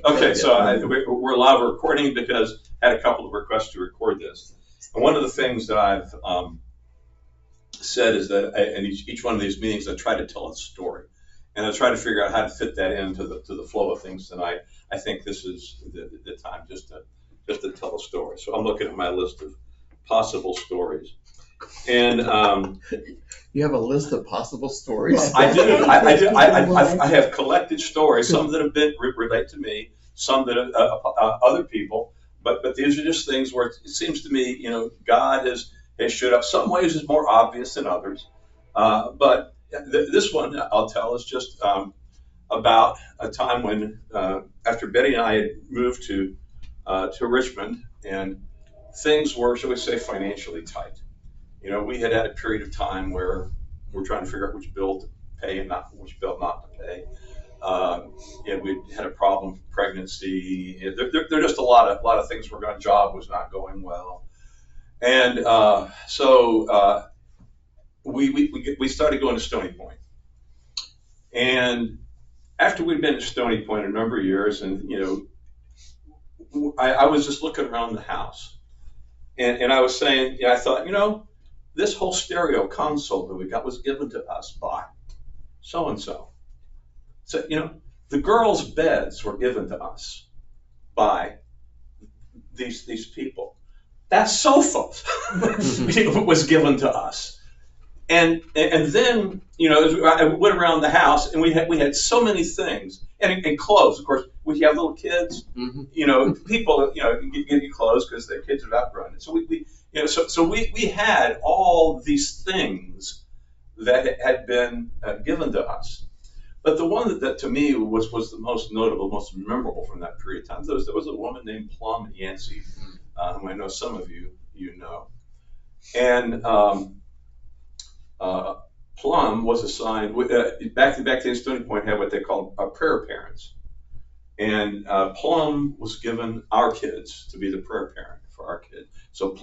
Okay, so we're live recording because I had a couple of requests to record this. And one of the things that I've said is that in each one of these meetings, I try to tell a story. And I try to figure out how to fit that into the flow of things tonight. I think this is the time just to tell a story. So I'm looking at my list of possible stories. And you have a list of possible stories? I do. I have collected stories, some that have been relate to me, some that other people. But these are just things where it seems to me, God has showed up. Some ways is more obvious than others. But this one I'll tell is just about a time when after Betty and I had moved to Richmond, and things were, shall we say, financially tight. We had a period of time where we're trying to figure out which bill to pay and not which bill not to pay. We had a problem with pregnancy. There are just a lot of things were going. Job was not going well, and so we started going to Stony Point. And after we'd been at Stony Point a number of years, and I was just looking around the house, and I was saying, I thought, this whole stereo console that we got was given to us by so-and-so. So, the girls' beds were given to us by these people. That sofa was given to us. And then, I went around the house, and we had so many things. And clothes, of course. We have little kids, people, get clothes because their kids have outgrown it. So we had all these things that had been given to us. But the one that to me was the most notable, most memorable from that period of time, there was a woman named Plum Yancey, whom I know some of you know. And Plum was assigned, back to Stony Point had what they called prayer parents. And Plum was given our kids to be the prayer parent for our kids. So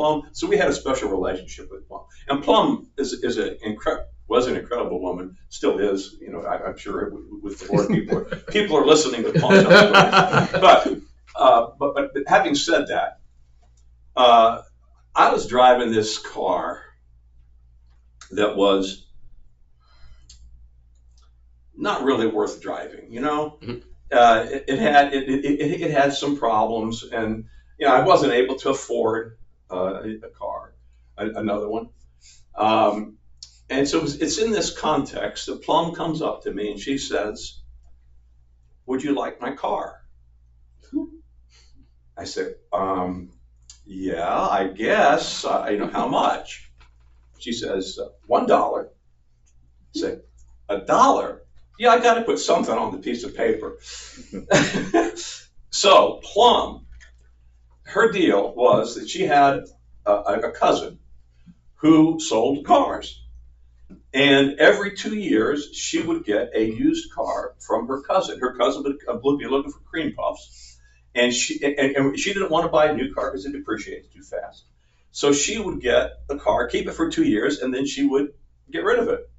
we had a special relationship with Plum. And Plum was an incredible woman, still is. I'm sure with the Lord, people are listening to Plum. But having said that, I was driving this car that was not really worth driving, Mm-hmm. It had some problems, and I wasn't able to afford a car, another one, and so it's in this context that Plum comes up to me and she says, "Would you like my car?" I said, "Yeah, I guess. How much?" She says, $1. I say, $1? Yeah, I got to put something on the piece of paper. So Plum, her deal was that she had a cousin who sold cars. And every 2 years, she would get a used car from her cousin. Her cousin would be looking for cream puffs. And she didn't want to buy a new car because it depreciates too fast. So she would get a car, keep it for 2 years, and then she would get rid of it.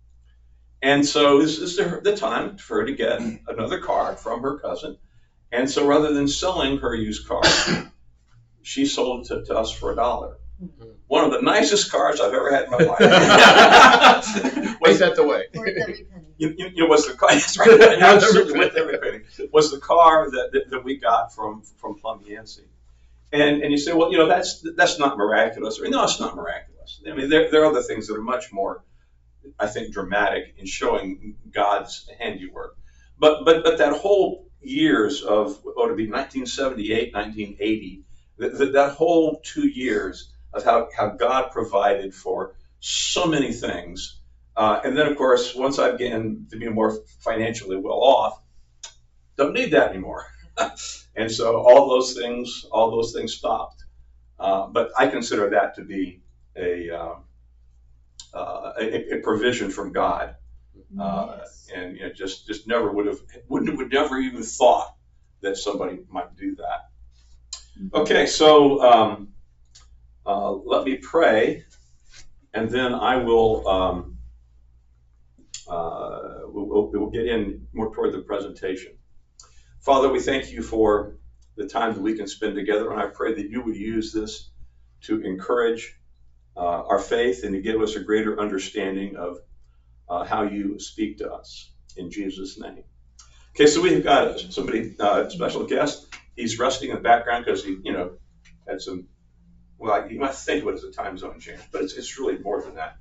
And so this is the time for her to get another car from her cousin. And so rather than selling her used car, she sold it to us for $1. Mm-hmm. One of the nicest cars I've ever had in my life. Was that the way? Worth every penny. Was the car? That's right. Absolutely worth every penny. Was the car that we got from Plum Yancey. And you say, well, that's not miraculous. No, it's not miraculous. I mean, there are other things that are much more, I think, dramatic in showing God's handiwork. But that whole years of, to be 1978, 1980, that whole 2 years of how God provided for so many things. And then, of course, once I began to be more financially well off, don't need that anymore. And so all those things stopped. But I consider that to be a provision from God, Yes. And just never would never even thought that somebody might do that. Okay, so let me pray, and then I will we'll get in more toward the presentation. Father, we thank you for the time that we can spend together, and I pray that you would use this to encourage our faith and to give us a greater understanding of how you speak to us. In Jesus' name. Okay, so we've got somebody, special guest. He's resting in the background because he, had some, well, you might think of it as a time zone change, but it's really more than that,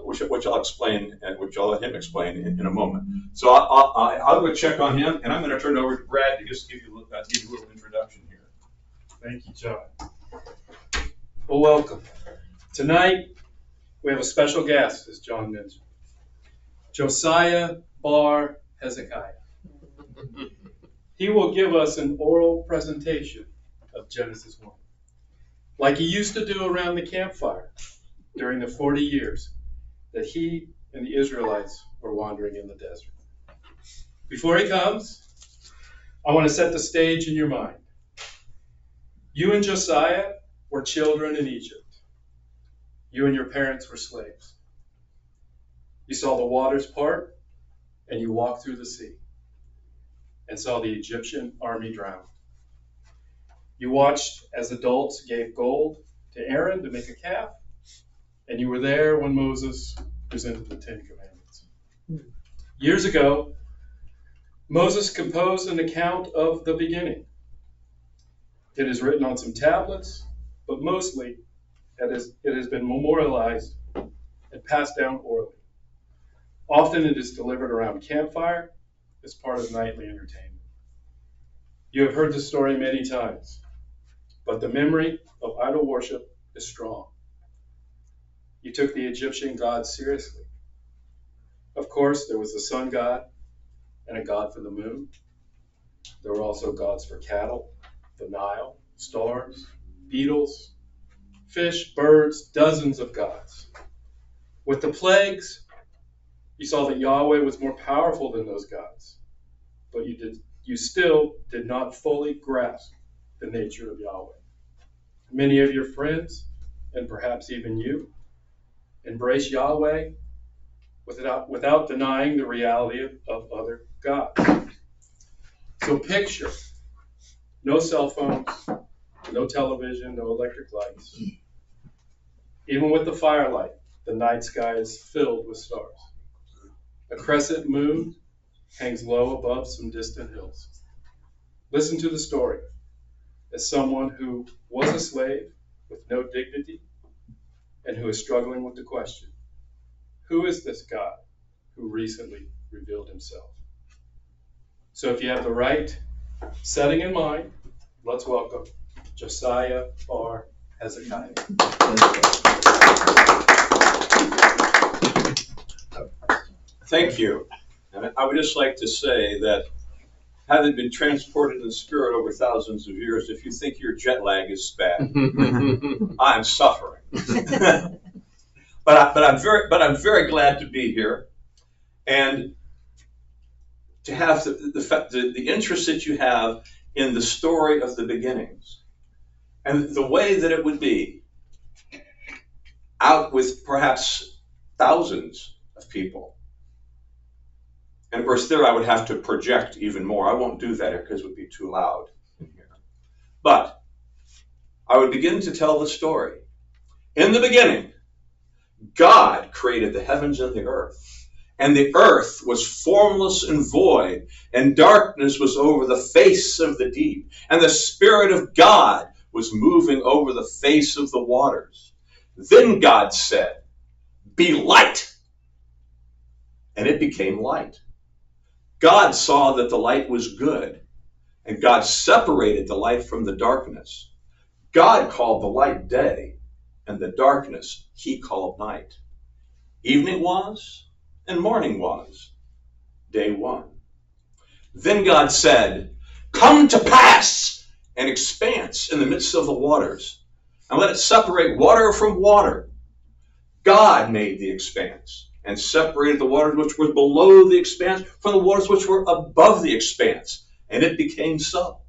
which I'll explain, and which I'll let him explain in a moment. So I'll go check on him, and I'm going to turn it over to Brad to just give you a little introduction here. Thank you, John. Well, welcome. Tonight, we have a special guest, as John mentioned. Josiah Bar Hezekiah. He will give us an oral presentation of Genesis 1, like he used to do around the campfire during the 40 years that he and the Israelites were wandering in the desert. Before he comes, I want to set the stage in your mind. You and Josiah were children in Egypt. You and your parents were slaves. You saw the waters part, and you walked through the sea and saw the Egyptian army drown. You watched as adults gave gold to Aaron to make a calf, and you were there when Moses presented the Ten Commandments. Years ago, Moses composed an account of the beginning. It is written on some tablets, but mostly it has been memorialized and passed down orally. Often it is delivered around campfire as part of nightly entertainment. You have heard the story many times, but the memory of idol worship is strong. You took the Egyptian gods seriously. Of course, there was the sun god and a god for the moon. There were also gods for cattle, the Nile, stars, beetles, fish, birds, dozens of gods. With the plagues, you saw that Yahweh was more powerful than those gods, but you still did not fully grasp the nature of Yahweh. Many of your friends, and perhaps even you, embrace Yahweh without denying the reality of other gods. So picture no cell phones, no television, no electric lights. Even with the firelight, the night sky is filled with stars. A crescent moon hangs low above some distant hills. Listen to the story as someone who was a slave with no dignity and who is struggling with the question, who is this God who recently revealed himself? So if you have the right setting in mind, let's welcome Josiah Bar Hezekiah. Thank you. And I would just like to say that having been transported in the spirit over thousands of years, if you think your jet lag is bad, I'm suffering. but I'm very glad to be here and to have the interest that you have in the story of the beginnings and the way that it would be out with perhaps thousands of people. And of course, there I would have to project even more. I won't do that because it would be too loud in here. But I would begin to tell the story. In the beginning, God created the heavens and the earth. And the earth was formless and void, and darkness was over the face of the deep. And the Spirit of God was moving over the face of the waters. Then God said, "Be light." And it became light. God saw that the light was good, and God separated the light from the darkness. God called the light day, and the darkness he called night. Evening was, and morning was, day one. Then God said, "Come to pass an expanse in the midst of the waters, and let it separate water from water." God made the expanse and separated the waters which were below the expanse from the waters which were above the expanse. And it became so.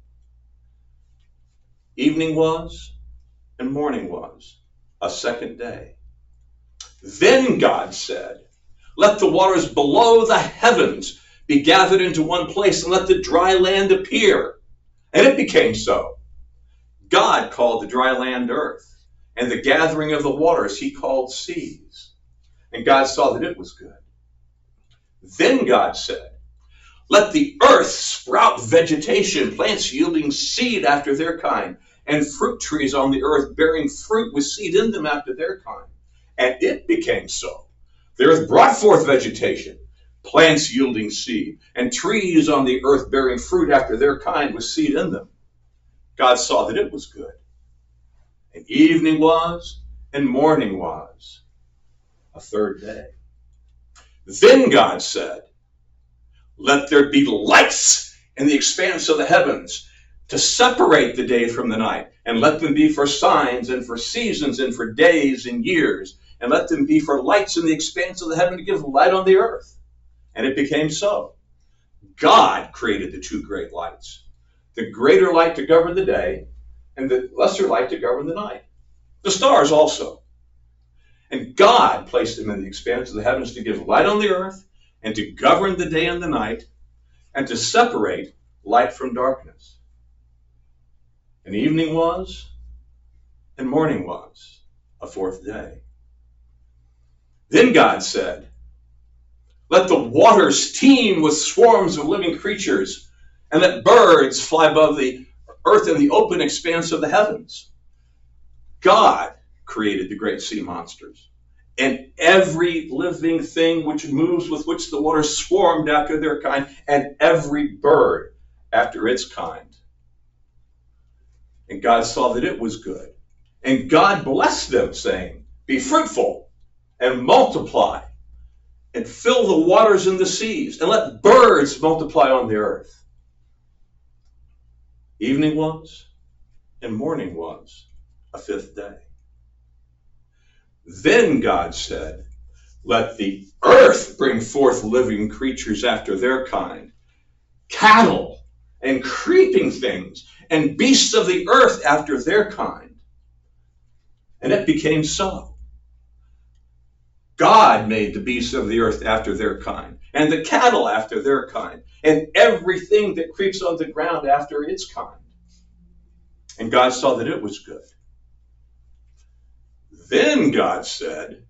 Evening was, and morning was, a second day. Then God said, "Let the waters below the heavens be gathered into one place, and let the dry land appear. And it became so. God called the dry land earth, and the gathering of the waters he called seas. And God saw that it was good. Then God said, let the earth sprout vegetation, plants yielding seed after their kind, and fruit trees on the earth bearing fruit with seed in them after their kind. And it became so. The earth brought forth vegetation, plants yielding seed, and trees on the earth bearing fruit after their kind with seed in them. God saw that it was good. And evening was, and morning was, a third day. Then God said, let there be lights in the expanse of the heavens to separate the day from the night, and let them be for signs and for seasons and for days and years, and let them be for lights in the expanse of the heaven to give light on the earth. And it became so. God created the two great lights, the greater light to govern the day, and the lesser light to govern the night. The stars also. And God placed them in the expanse of the heavens to give light on the earth, and to govern the day and the night, and to separate light from darkness. And evening was, and morning was, a fourth day. Then God said, let the waters teem with swarms of living creatures, and let birds fly above the earth in the open expanse of the heavens. God created the great sea monsters, and every living thing which moves, with which the waters swarmed after their kind, and every bird after its kind. And God saw that it was good. And God blessed them, saying, be fruitful, and multiply, and fill the waters in the seas, and let birds multiply on the earth. Evening was, and morning was, a fifth day. Then God said, let the earth bring forth living creatures after their kind, cattle and creeping things, and beasts of the earth after their kind. And it became so. God made the beasts of the earth after their kind, and the cattle after their kind, and everything that creeps on the ground after its kind. And God saw that it was good. Then God said,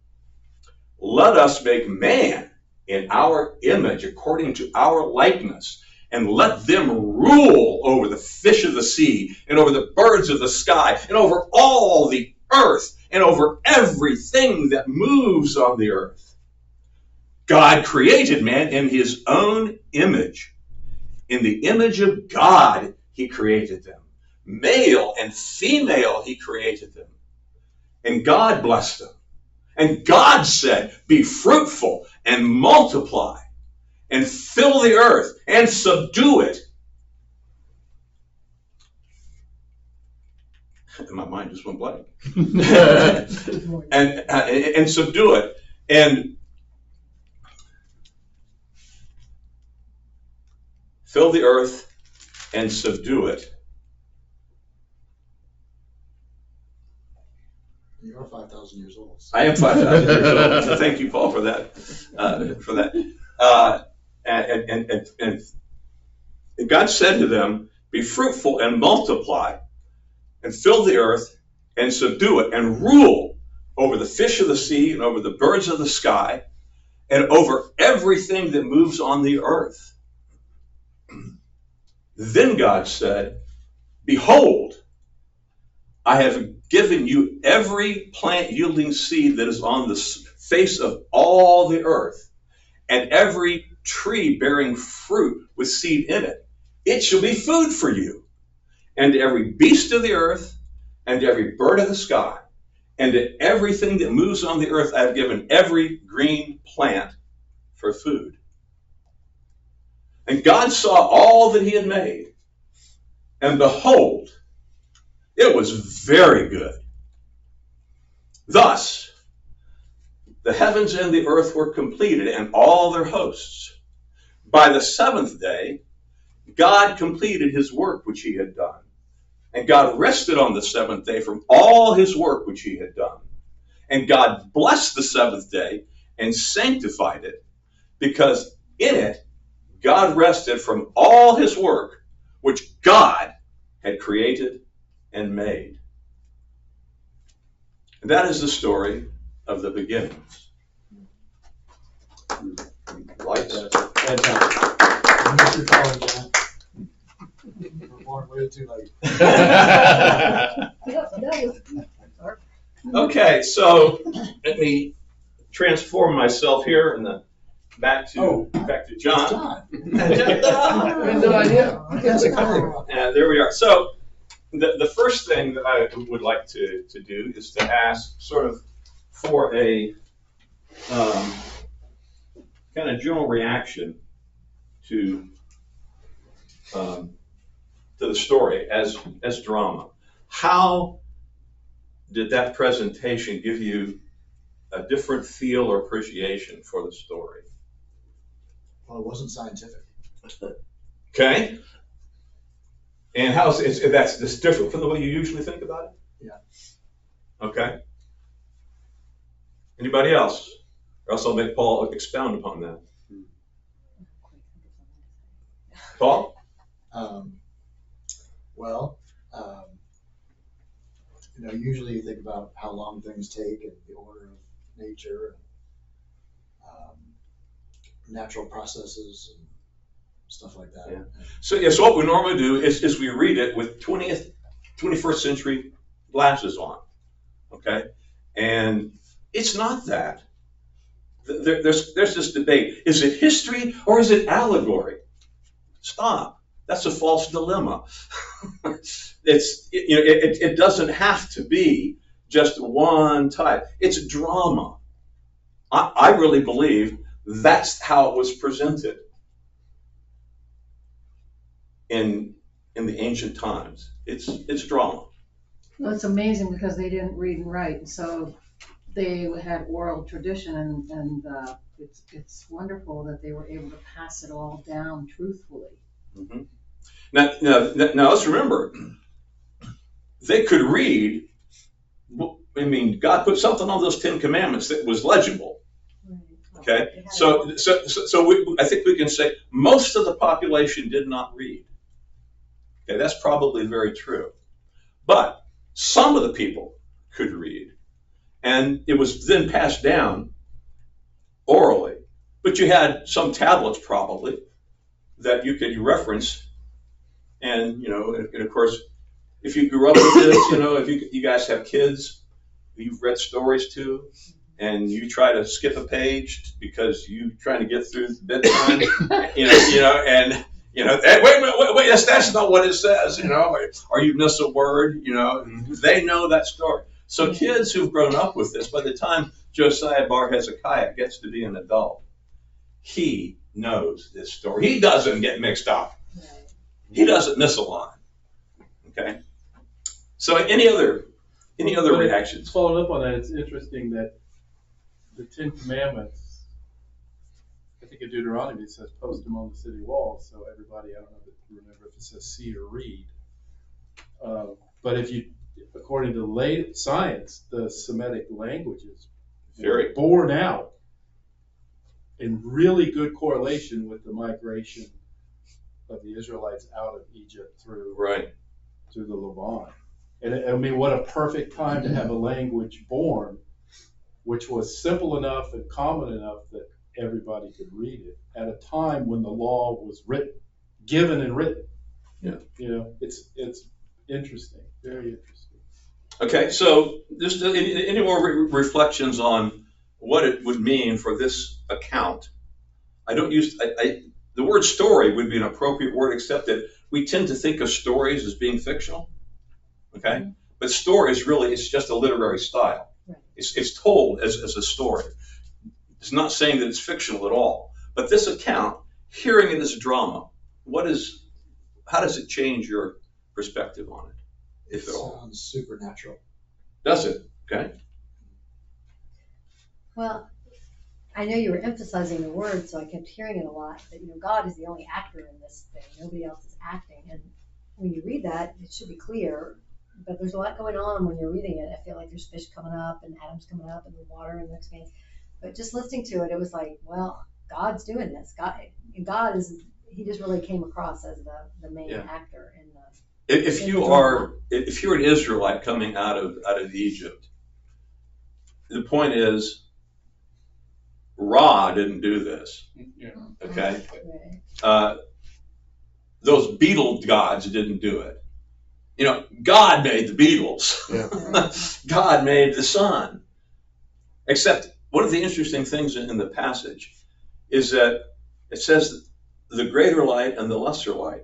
let us make man in our image, according to our likeness, and let them rule over the fish of the sea, and over the birds of the sky, and over all the earth, and over everything that moves on the earth. God created man in his own image. In the image of God, he created them. Male and female, he created them. And God blessed them. And God said, be fruitful and multiply, and fill the earth and subdue it. My mind just went blank. and subdue it. And fill the earth and subdue it. You are 5,000 years old. I am 5,000 years old. So thank you, Paul, for that. And God said to them, be fruitful and multiply, and fill the earth and subdue it, and rule over the fish of the sea, and over the birds of the sky, and over everything that moves on the earth. Then God said, behold, I have given you every plant yielding seed that is on the face of all the earth, and every tree bearing fruit with seed in it. It shall be food for you. And to every beast of the earth, and to every bird of the sky, and to everything that moves on the earth, I have given every green plant for food. And God saw all that he had made, and behold, it was very good. Thus, the heavens and the earth were completed, and all their hosts. By the seventh day, God completed his work which he had done. And God rested on the seventh day from all his work which he had done. And God blessed the seventh day and sanctified it, because in it God rested from all his work, which God had created and made. And that is the story of the beginnings. Lights? Fantastic. I missed your calling, John. We're born way too late. Okay, so let me transform myself here and then back to John. John. I had no idea. Yes, I call him. And there we are. So the first thing that I would like to do is to ask sort of for a kind of general reaction to the story as drama. How did that presentation give you a different feel or appreciation for the story? Well, it wasn't scientific. Okay. And how's that's different from the way you usually think about it? Yeah. Okay. Anybody else? Or else I'll make Paul expound upon that. Paul? Well, usually you think about how long things take and the order of nature and natural processes and stuff like that. Yeah. So what we normally do is we read it with 21st century glasses on. Okay? And it's not that. There's this debate. Is it history or is it allegory? Stop. That's a false dilemma. It doesn't have to be just one type. It's drama. I really believe that's how it was presented in the ancient times. It's drama. Well, it's amazing because they didn't read and write, so they had oral tradition, and it's wonderful that they were able to pass it all down truthfully. Mm-hmm. Now let's remember, they could read. I mean, God put something on those 10 Commandments that was legible. Okay, so I think we can say most of the population did not read. Okay, that's probably very true, but some of the people could read, and it was then passed down orally. But you had some tablets probably that you could reference, and and of course, if you grew up with this, if you guys have kids, you've read stories to, and you try to skip a page because you're trying to get through bedtime, hey, wait, that's not what it says, or you miss a word, they know that story. So kids who've grown up with this, by the time Josiah Bar Hezekiah gets to be an adult, he knows this story. He doesn't get mixed up. He doesn't miss a line. Okay. So any other reactions? Following up on that, it's interesting that the 10 Commandments, I think in Deuteronomy it says post them on the city walls, so everybody, I don't know if you remember if it says see or read. But according to late science, the Semitic languages were born out in really good correlation with the migration of the Israelites out of Egypt through the Levant. And what a perfect time to have a language born, which was simple enough and common enough that everybody could read it at a time when the law was given and written. Yeah. It's interesting, very interesting. Okay, so just any more reflections on what it would mean for this account? I don't use the word story would be an appropriate word, except that we tend to think of stories as being fictional. Okay, mm-hmm. But story is really, it's just a literary style. Right. It's told as a story. It's not saying that it's fictional at all. But this account, hearing it as a drama, how does it change your perspective on it, if at all? It sounds supernatural. Does it? Okay. Well, I know you were emphasizing the word, so I kept hearing it a lot, that God is the only actor in this thing. Nobody else is acting. And when you read that, it should be clear, but there's a lot going on when you're reading it. I feel like there's fish coming up and atoms coming up and the water in the expanse. But just listening to it, it was like, well, God's doing this. God is he just really came across as the main Yeah. actor in the. If you're an Israelite coming out of Egypt, the point is, Ra didn't do this. Yeah. Okay, Right. those beetle gods didn't do it. You know, God made the Beatles. Yeah. God made the sun. Except one of the interesting things in the passage is that it says the greater light and the lesser light.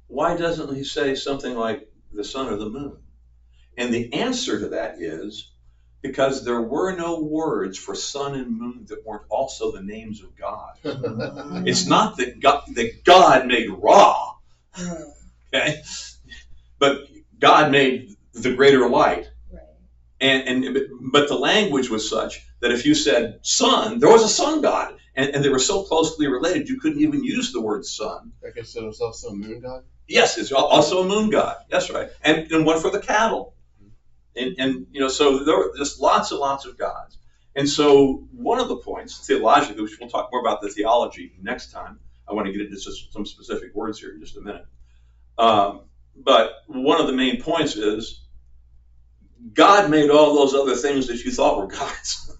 Why doesn't he say something like the sun or the moon? And the answer to that is because there were no words for sun and moon that weren't also the names of God. It's not that God made Ra, Right. okay? But God made the greater light. Right. But the language was such that if you said sun, there was a sun god. And they were so closely related, you couldn't even use the word sun. Okay, so there's also a moon god? Yes, it's also a moon god. That's right. And one for the cattle. And you know, so there were just lots and lots of gods. And so one of the points, theologically, which we'll talk more about the theology next time. I want to get into some specific words here in just a minute. But one of the main points is God made all those other things that you thought were gods.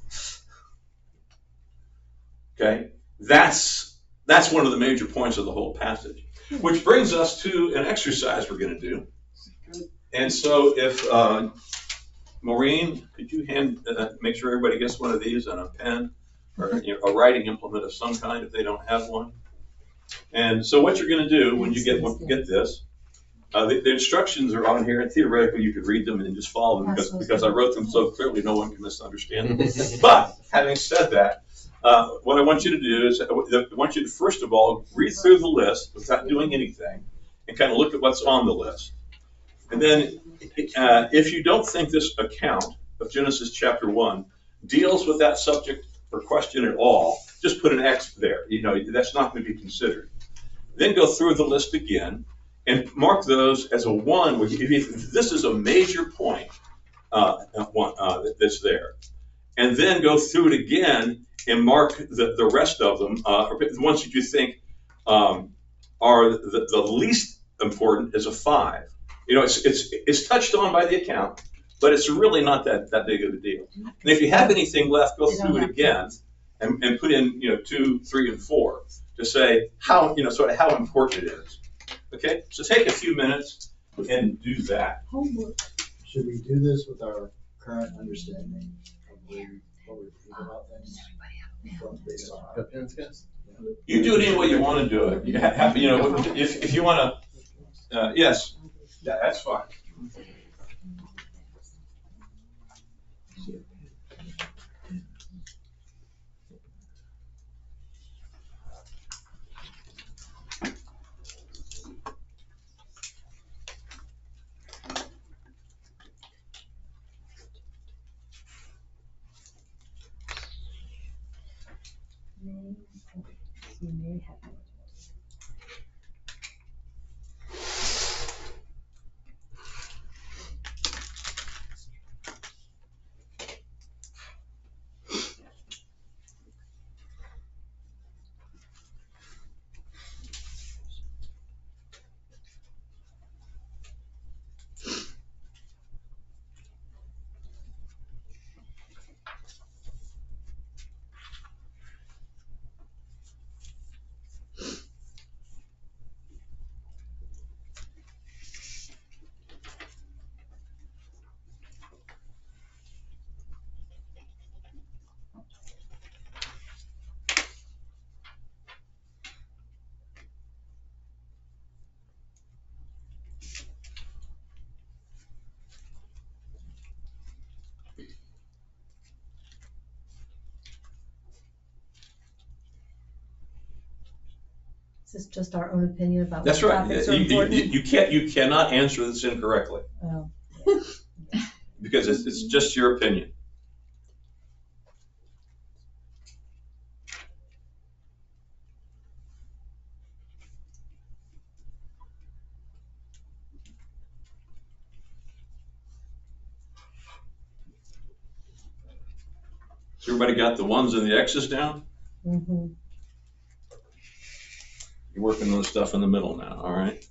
Okay? That's one of the major points of the whole passage. Which brings us to an exercise we're going to do. And so if, Maureen, could you make sure everybody gets one of these and a pen or a writing implement of some kind if they don't have one? And so what you're going to do when you get this, the instructions are on here, and theoretically you could read them and just follow them because I wrote them so clearly no one can misunderstand them. But having said that, what I want you to do is I want you to first of all read through the list without doing anything and kind of look at what's on the list. And then if you don't think this account of Genesis chapter 1 deals with that subject or question at all, just put an X there. You know, that's not going to be considered. Then go through the list again and mark those as a 1. If this is a major point that's there. And then go through it again and mark the rest of them, the ones that you think are the least important as a 5. You know, it's touched on by the account, but it's really not that big of a deal. And if you have anything left, go through it again and put in 2, 3, and 4 to say how sort of how important it is. Okay, so take a few minutes and do that. Should we do this with our current understanding of what we think about things? Based on our- You do it any way you want to do it. You have, if you want to, yes, that's fine. You may have. Is this just our own opinion about That's what right. topics are important? You cannot answer this incorrectly Oh. because it's just your opinion. So everybody got the 1s and the X's down? Mm-hmm. You're working on the stuff in the middle now, all right?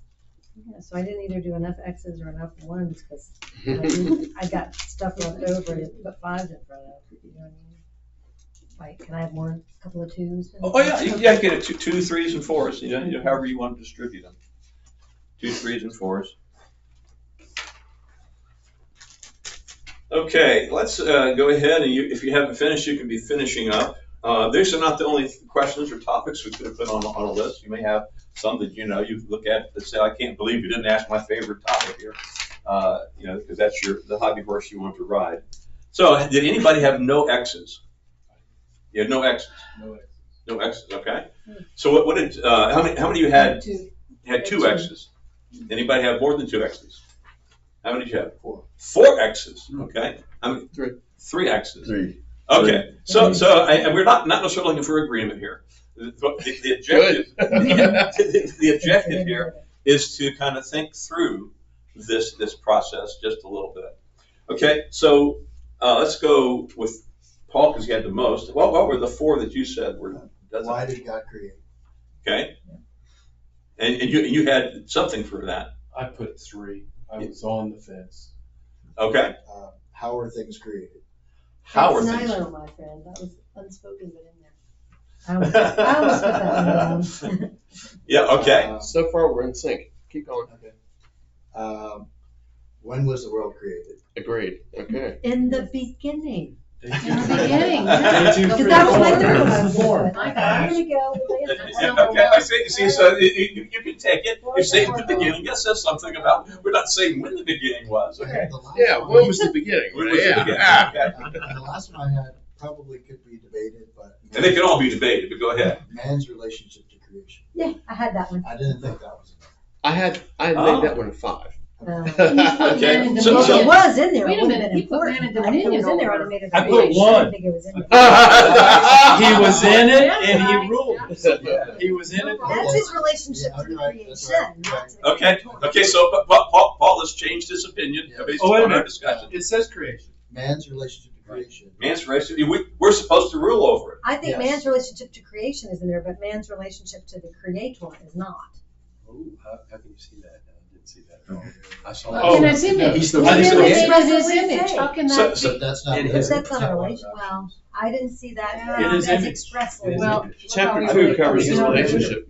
Yeah, so I didn't either do enough X's or enough ones, because I got stuff left over to put 5s in front of, you know what I mean? Like, can I have more, a couple of 2s? Oh, yeah, you get it, two, 3s and 4s, you know, however you want to distribute them. 2, 3s and 4s. Okay, let's go ahead, and if you haven't finished, you can be finishing up. These are not the only questions or topics we could have put on a list. You may have some that, you look at that say, I can't believe you didn't ask my favorite topic here, because that's the hobby horse you want to ride. So, did anybody have no X's? You had no X's? No X's. No X's, okay. So what did, how many of you had 2 X's? Anybody have more than 2 X's? How many did you have? 4. 4 X's, okay. How many? 3. 3 X's. 3. Okay, so and we're not necessarily looking for agreement here. The objective, the objective here is to kind of think through this process just a little bit. Okay, so let's go with Paul, because he had the most. What were the 4 that you said were? Why did God create? Okay, and you had something for that. I put 3. I was on the fence. Okay, How are things created? how are That's things? Nilo, my friend, that was unspoken, but in there. I almost put that one down. Yeah. Okay. So far, we're in sync. Keep going. Okay. When was the world created? Agreed. Okay. In the beginning. In the beginning, yeah. Because that was my third one. Four. My gosh. Here we go. Okay, I see. So you can take it. You say at the beginning. It says something about. We're not saying when the beginning was. Okay. The last Yeah. one- When was the beginning? When was the Yeah. beginning? Ah. Okay. And the last one I had probably could be debated, but And they can all be debated, but go ahead. man's relationship to creation. Yeah, I had that one. I didn't think that was enough. I had Oh. made that one 5. Okay. Man in So- Well, so- it was in there. Wait It a would have minute, been he put man in important. I think it was in there. I'd have made it. I put I didn't 1. think it was in there. He was in it and he ruled. He was in it. That's his relationship to the creation, not to the Okay. creator. Okay. So, but Paul has changed his opinion based Oh, wait a on our minute. discussion. It says creation. Man's relationship to creation. Man's race. We're supposed to rule over it. I think Yes. man's relationship to creation is in there, but man's relationship to the creator is not. Oh, how can you see that? I didn't see that at all. I saw Well, in that. his image. He's the Well, one he who's was the made head. in his image. How can So- that so- be? That's not. In his- That's not a one of relation. the Well, options. I didn't see that In his as image. expressly. In his Well, image. Chapter look how 2 he covers his relates. relationship.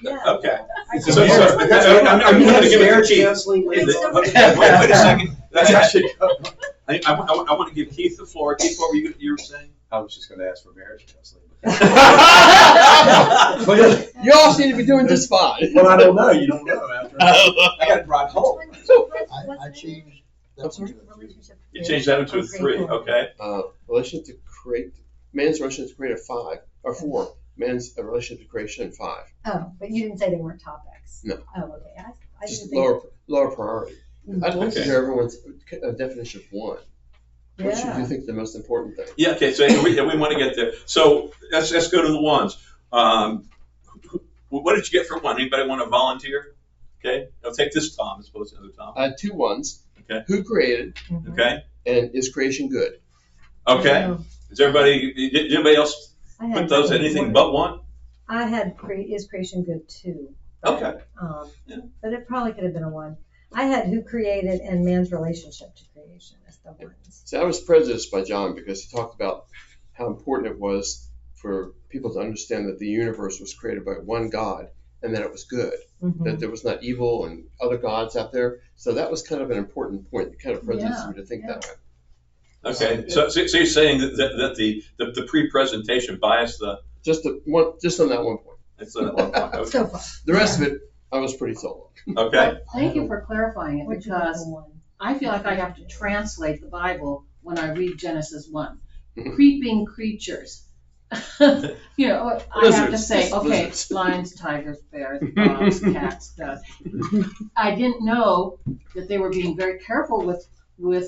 Yeah. Okay. I So, think that's what I'm going to give it to Keith. translate Wait later. a second. I want to give Keith the floor. Keith, what were you were saying? I was just going to ask for marriage counseling. You all seem to be doing just fine. Well, I don't know. You don't know after. I got it brought home. I changed that one to a 3. You changed that into a 3. Okay. Relationship to create, man's relationship to create a 5 or 4. Man's relationship to creation 5. Oh, but you didn't say they weren't topics. No. Oh, okay. I Just didn't think. lower priority. I'd like to Okay. hear everyone's definition of 1. What should Yeah. you think the most important thing? Yeah. Okay. So we want to get there. So let's go to the ones. What did you get for 1? Anybody want to volunteer? Okay. I'll take this Tom as opposed to the other Tom. I had 2 1s. Okay. Who created Mhm. Okay. and is creation good? Okay. Oh, Is everybody? Did anybody else I had put those that anything one. but 1? I had is creation good too. Okay. Yeah. But it probably could have been a 1. I had who created and man's relationship to creation as the 1s. See, I was prejudiced by John because he talked about how important it was for people to understand that the universe was created by one God and that it was good, Mhm. that there was not evil and other gods out there. So that was kind of an important point. It kind of prejudiced me to think that way. Okay. So you're saying that the pre-presentation biased the. Just on that one point. It's on one point. Okay. So far. The rest of it, I was pretty solo. Okay. Thank you for clarifying it, What'd you get because for 1? I feel like I have to translate the Bible when I read Genesis 1. Creeping creatures. You know, I have to say, okay, Lizards. lions, tigers, bears, dogs, cats, doves. I didn't know that they were being very careful with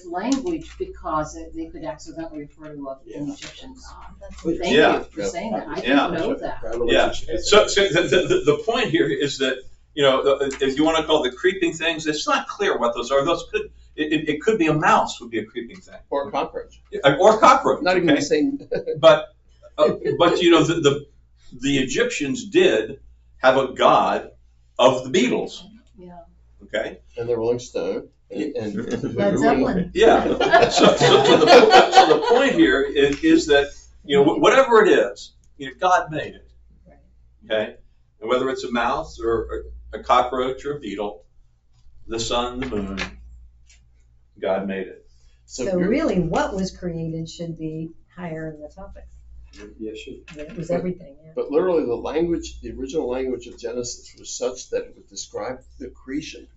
language because they could accidentally refer to an Egyptian god. Thank Yeah. you for saying that. I Yeah. didn't know that. Yeah. So the point here is that, if you want to call the creeping things, it's not clear what those are. Those could it could be a mouse would be a creeping thing, Or a cockroach. or a cockroach. Not even okay? the same. But the Egyptians did have a God of the Beatles. Yeah. Okay? And the Rolling Stone. And Led Zeppelin. Yeah. So the point here is that, whatever it is, God made it. Right. Okay? And whether it's a mouse or a cockroach or a beetle, the sun, the moon, God made it. So really, what was created should be higher in the topics. Yeah, sure. That it was everything, yeah. But literally the original language of Genesis was such that it would describe the creation,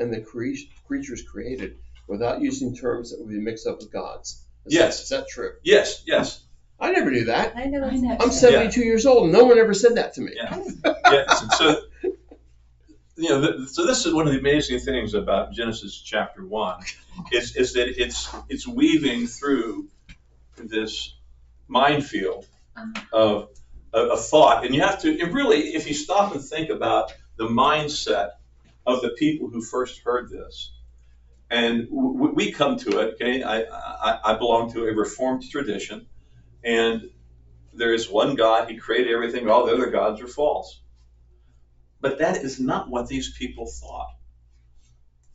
and the creatures created without using terms that would be mixed up with God's. Yes. Is that true? Yes. I never knew that. I know. I'm 72 years old and no one ever said that to me. Yeah. Yes. So, so this is one of the amazing things about Genesis chapter 1, is that it's weaving through this minefield of thought. And you have to, if you stop and think about the mindset of the people who first heard this, and we come to it, okay, I belong to a Reformed tradition, and there is one God, He created everything, all the other gods are false. But that is not what these people thought.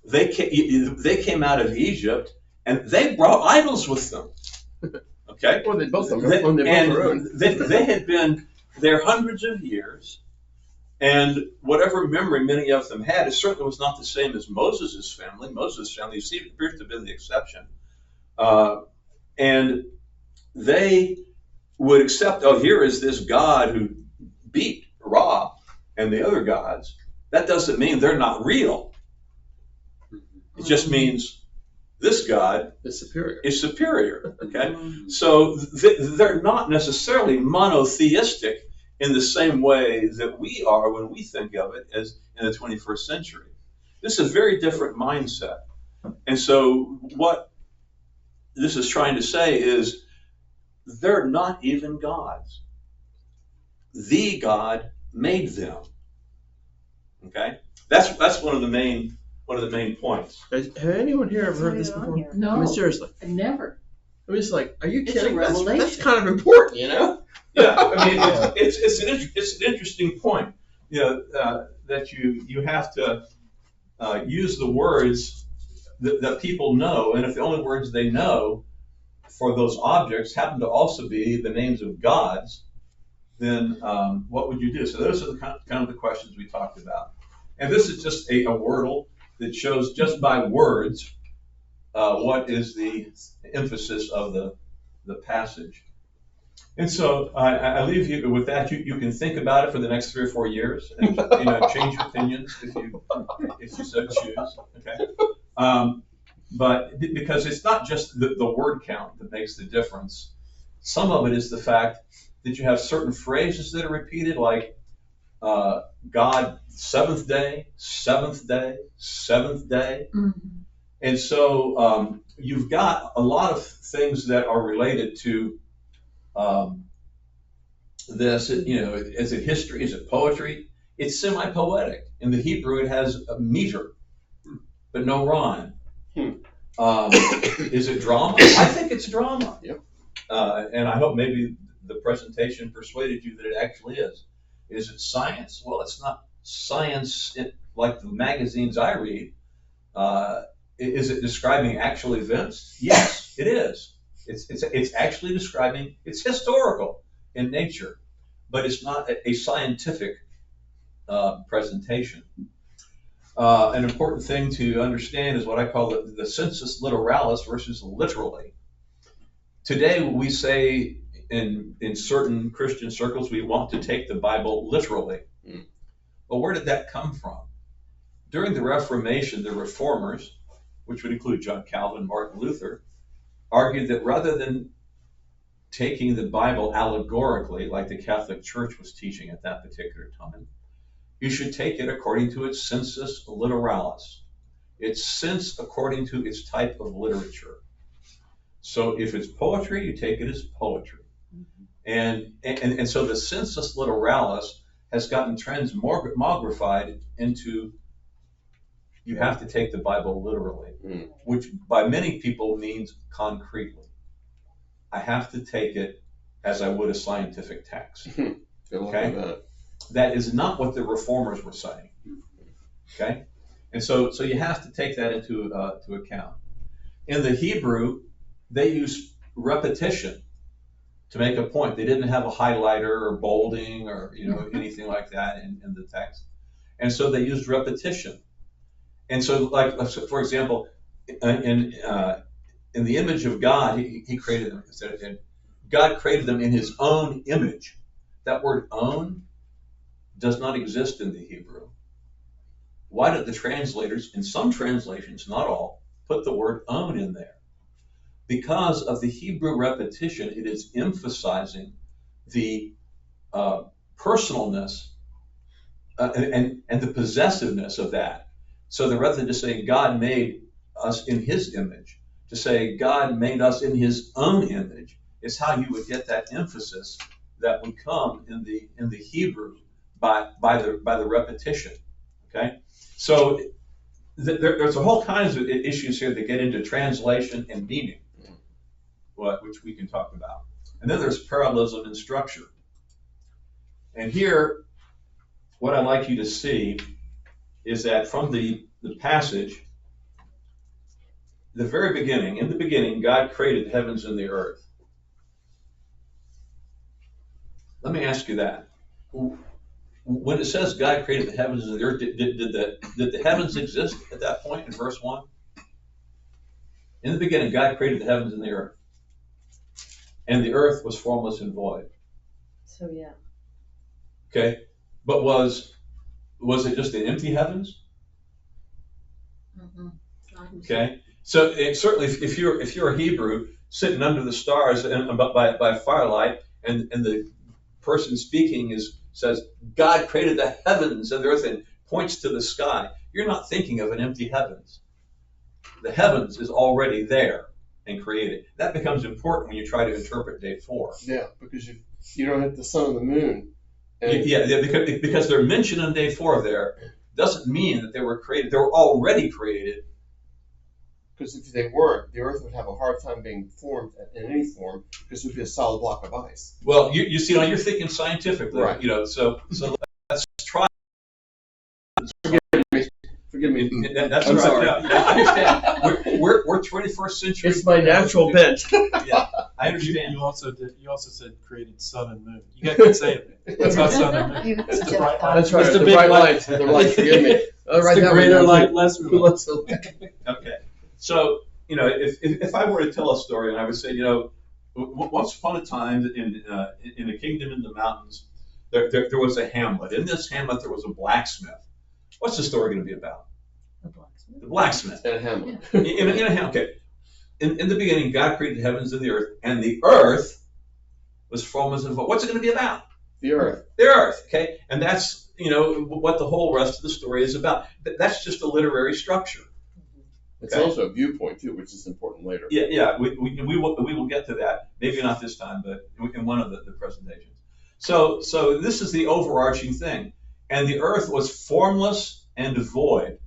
They came out of Egypt, and they brought idols with them. Okay? Well, they both And ruined. they had been there hundreds of years, and whatever memory many of them had, it certainly was not the same as Moses' family. Moses' family appears to have been the exception. And they would accept, here is this God who beat Ra and the other gods. That doesn't mean they're not real. It just means this God It's superior. is superior. Okay? So they're not necessarily monotheistic in the same way that we are when we think of it as in the 21st century. This is a very different mindset. And so what this is trying to say is they're not even gods. The God made them. Okay? That's one of the main points. Have anyone here ever heard this It's not before? on here. No. I mean, seriously. Never. I mean, it's like, are you It's a kidding? That's revelation. kind of important, you know? Yeah, I mean, it's an interesting point, that you have to use the words that people know, and if the only words they know for those objects happen to also be the names of gods, then what would you do? So those are the kind of the questions we talked about. And this is just a wordle that shows just by words what is the emphasis of the passage. And so I leave you with that. You can think about it for the next 3 or 4 years, and change your opinions if you so choose. Okay, but because it's not just the word count that makes the difference. Some of it is the fact that you have certain phrases that are repeated, like God, seventh day, seventh day, seventh day. Mm-hmm. And so you've got a lot of things that are related to this. Is it history? Is it poetry? It's semi-poetic. In the Hebrew, it has a meter, but no rhyme. Is it drama? I think it's drama. Yep. And I hope maybe the presentation persuaded you that it actually is. Is it science? Well, it's not science like the magazines I read. Is it describing actual events? Yes, it is. It's actually describing, it's historical in nature, but it's not a scientific presentation. An important thing to understand is what I call the sensus literalis versus literally. Today we say in certain Christian circles we want to take the Bible literally. Well, where did that come from? During the Reformation, the Reformers, which would include John Calvin, Martin Luther, argued that rather than taking the Bible allegorically, like the Catholic Church was teaching at that particular time, you should take it according to its sensus literalis, its sense according to its type of literature. So if it's poetry, you take it as poetry. And so the sensus literalis has gotten transmogrified into you have to take the Bible literally, which by many people means concretely. I have to take it as I would a scientific text. Good luck with that. that is not what the reformers were saying. Okay? And so you have to take that into to account. In the Hebrew, they used repetition to make a point. They didn't have a highlighter or bolding or anything like that in the text. And so they used repetition. And so, like for example, in the image of God, he created them. And God created them in his own image. That word own does not exist in the Hebrew. Why did the translators, in some translations, not all, put the word own in there? Because of the Hebrew repetition, it is emphasizing the personalness and the possessiveness of that. So that rather than just saying God made us in his image, to say God made us in his own image is how you would get that emphasis that would come in the Hebrew by the repetition. Okay, so there's a whole kinds of issues here that get into translation and meaning, which we can talk about. And then there's parallelism in structure. And here, what I'd like you to see is that from the passage, the very beginning, in the beginning, God created the heavens and the earth. Let me ask you that. When it says God created the heavens and the earth, did the heavens exist at that point in verse 1? In the beginning, God created the heavens and the earth. And the earth was formless and void. So yeah. Okay? But was it just the empty heavens? Okay? So certainly if you're a Hebrew sitting under the stars and by firelight, and the person speaking says God created the heavens and the earth and points to the sky, you're not thinking of an empty heavens. The heavens is already there and created. That becomes important when you try to interpret day 4. Yeah, because you don't have the sun and the moon. And because they're mentioned on day 4 there doesn't mean that they were created. They were already created. Because if they weren't, the earth would have a hard time being formed in any form because it would be a solid block of ice. Well, you see, you're thinking scientifically, right? So let's try. Forgive me. That's I'm right. sorry. No, I understand. We're 21st century. It's my natural bent. Yeah, I understand. You also said created sun and moon. You got to say it. It's not sun and moon. You- It's the bright light. That's right. It's The the big bright light. lights. The light. Forgive me. It's the greater light, lesser light. Okay. So, if I were to tell a story and I would say, once upon a time in a kingdom in the mountains, there was a hamlet. In this hamlet, there was a blacksmith. What's the story going to be about? The blacksmith. And Hamlet. In a hamlet. Okay. In the beginning, God created the heavens and the earth was formless and void. What's it going to be about? The earth. The earth. Okay. And that's what the whole rest of the story is about. That's just a literary structure. It's also a viewpoint too, which is important later. Yeah. We will get to that. Maybe not this time, but in one of the presentations. So this is the overarching thing. And the earth was formless and void.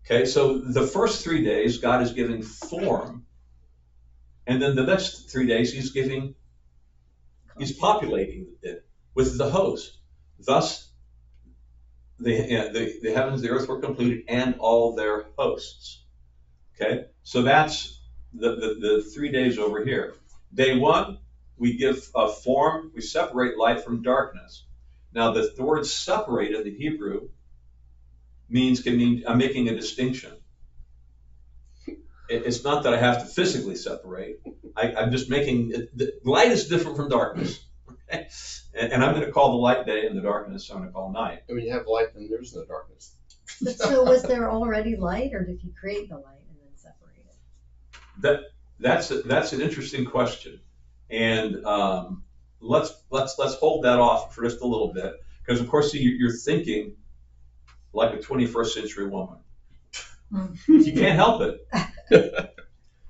Okay, so the first 3 days, God is giving form. And then the next 3 days, he's populating it with the host. Thus, the heavens, the earth were completed, and all their hosts. Okay, so that's the 3 days over here. Day 1, we give a form, we separate light from darkness. Now, the word separate in the Hebrew can mean I'm making a distinction. It's not that I have to physically separate. I'm just making light is different from darkness. Okay? And I'm going to call the light day and the darkness I'm going to call night. And when you have light, then there's no darkness. But so was there already light, or did he create the light and then separate it? That's an interesting question, and let's hold that off for just a little bit, because of course you're thinking like a 21st century woman. You can't help it.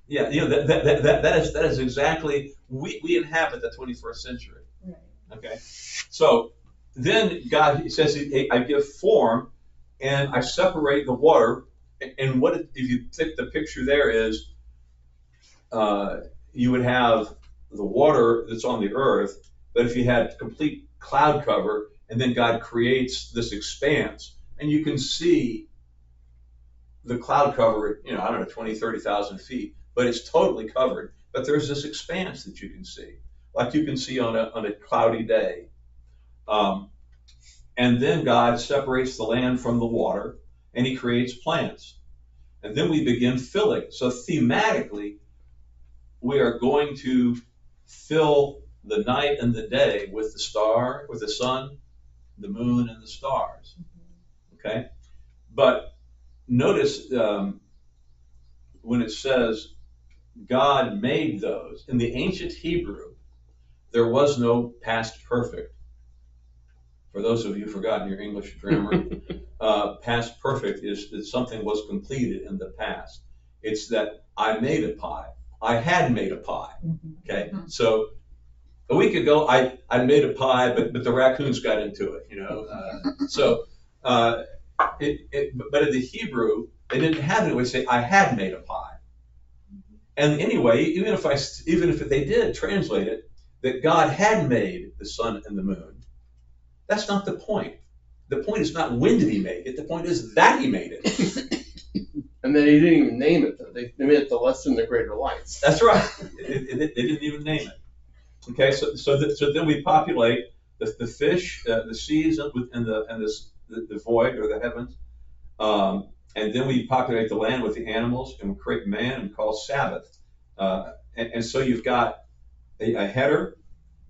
Yeah, that is exactly we inhabit the 21st century. Right. Okay, so then God says, I give form, and I separate the water. And what if you think the picture there is, you would have the water that's on the earth, but if you had complete cloud cover, and then God creates this expanse, and you can see the cloud cover, I don't know, 20, 30,000 feet, but it's totally covered. But there's this expanse that you can see, like you can see on a cloudy day. And then God separates the land from the water, and he creates plants. And then we begin filling. So thematically, we are going to fill the night and the day with the sun, the moon, and the stars. Okay? But notice when it says God made those, in the ancient Hebrew, there was no past perfect. For those of you who've forgotten your English grammar, past perfect is that something was completed in the past. It's that I made a pie. I had made a pie. Okay, so a week ago I made a pie, but the raccoons got into it. But in the Hebrew they didn't have it. It would say I had made a pie. And anyway, even if they did translate it that God had made the sun and the moon, that's not the point. The point is not when did he make it. The point is that he made it. And then he didn't even name it. They made it the lesser and the greater lights. That's right. They didn't even name it. Okay, so then we populate the fish, the seas, and the void or the heavens, and then we populate the land with the animals, and we create man and call Sabbath. And so you've got a header,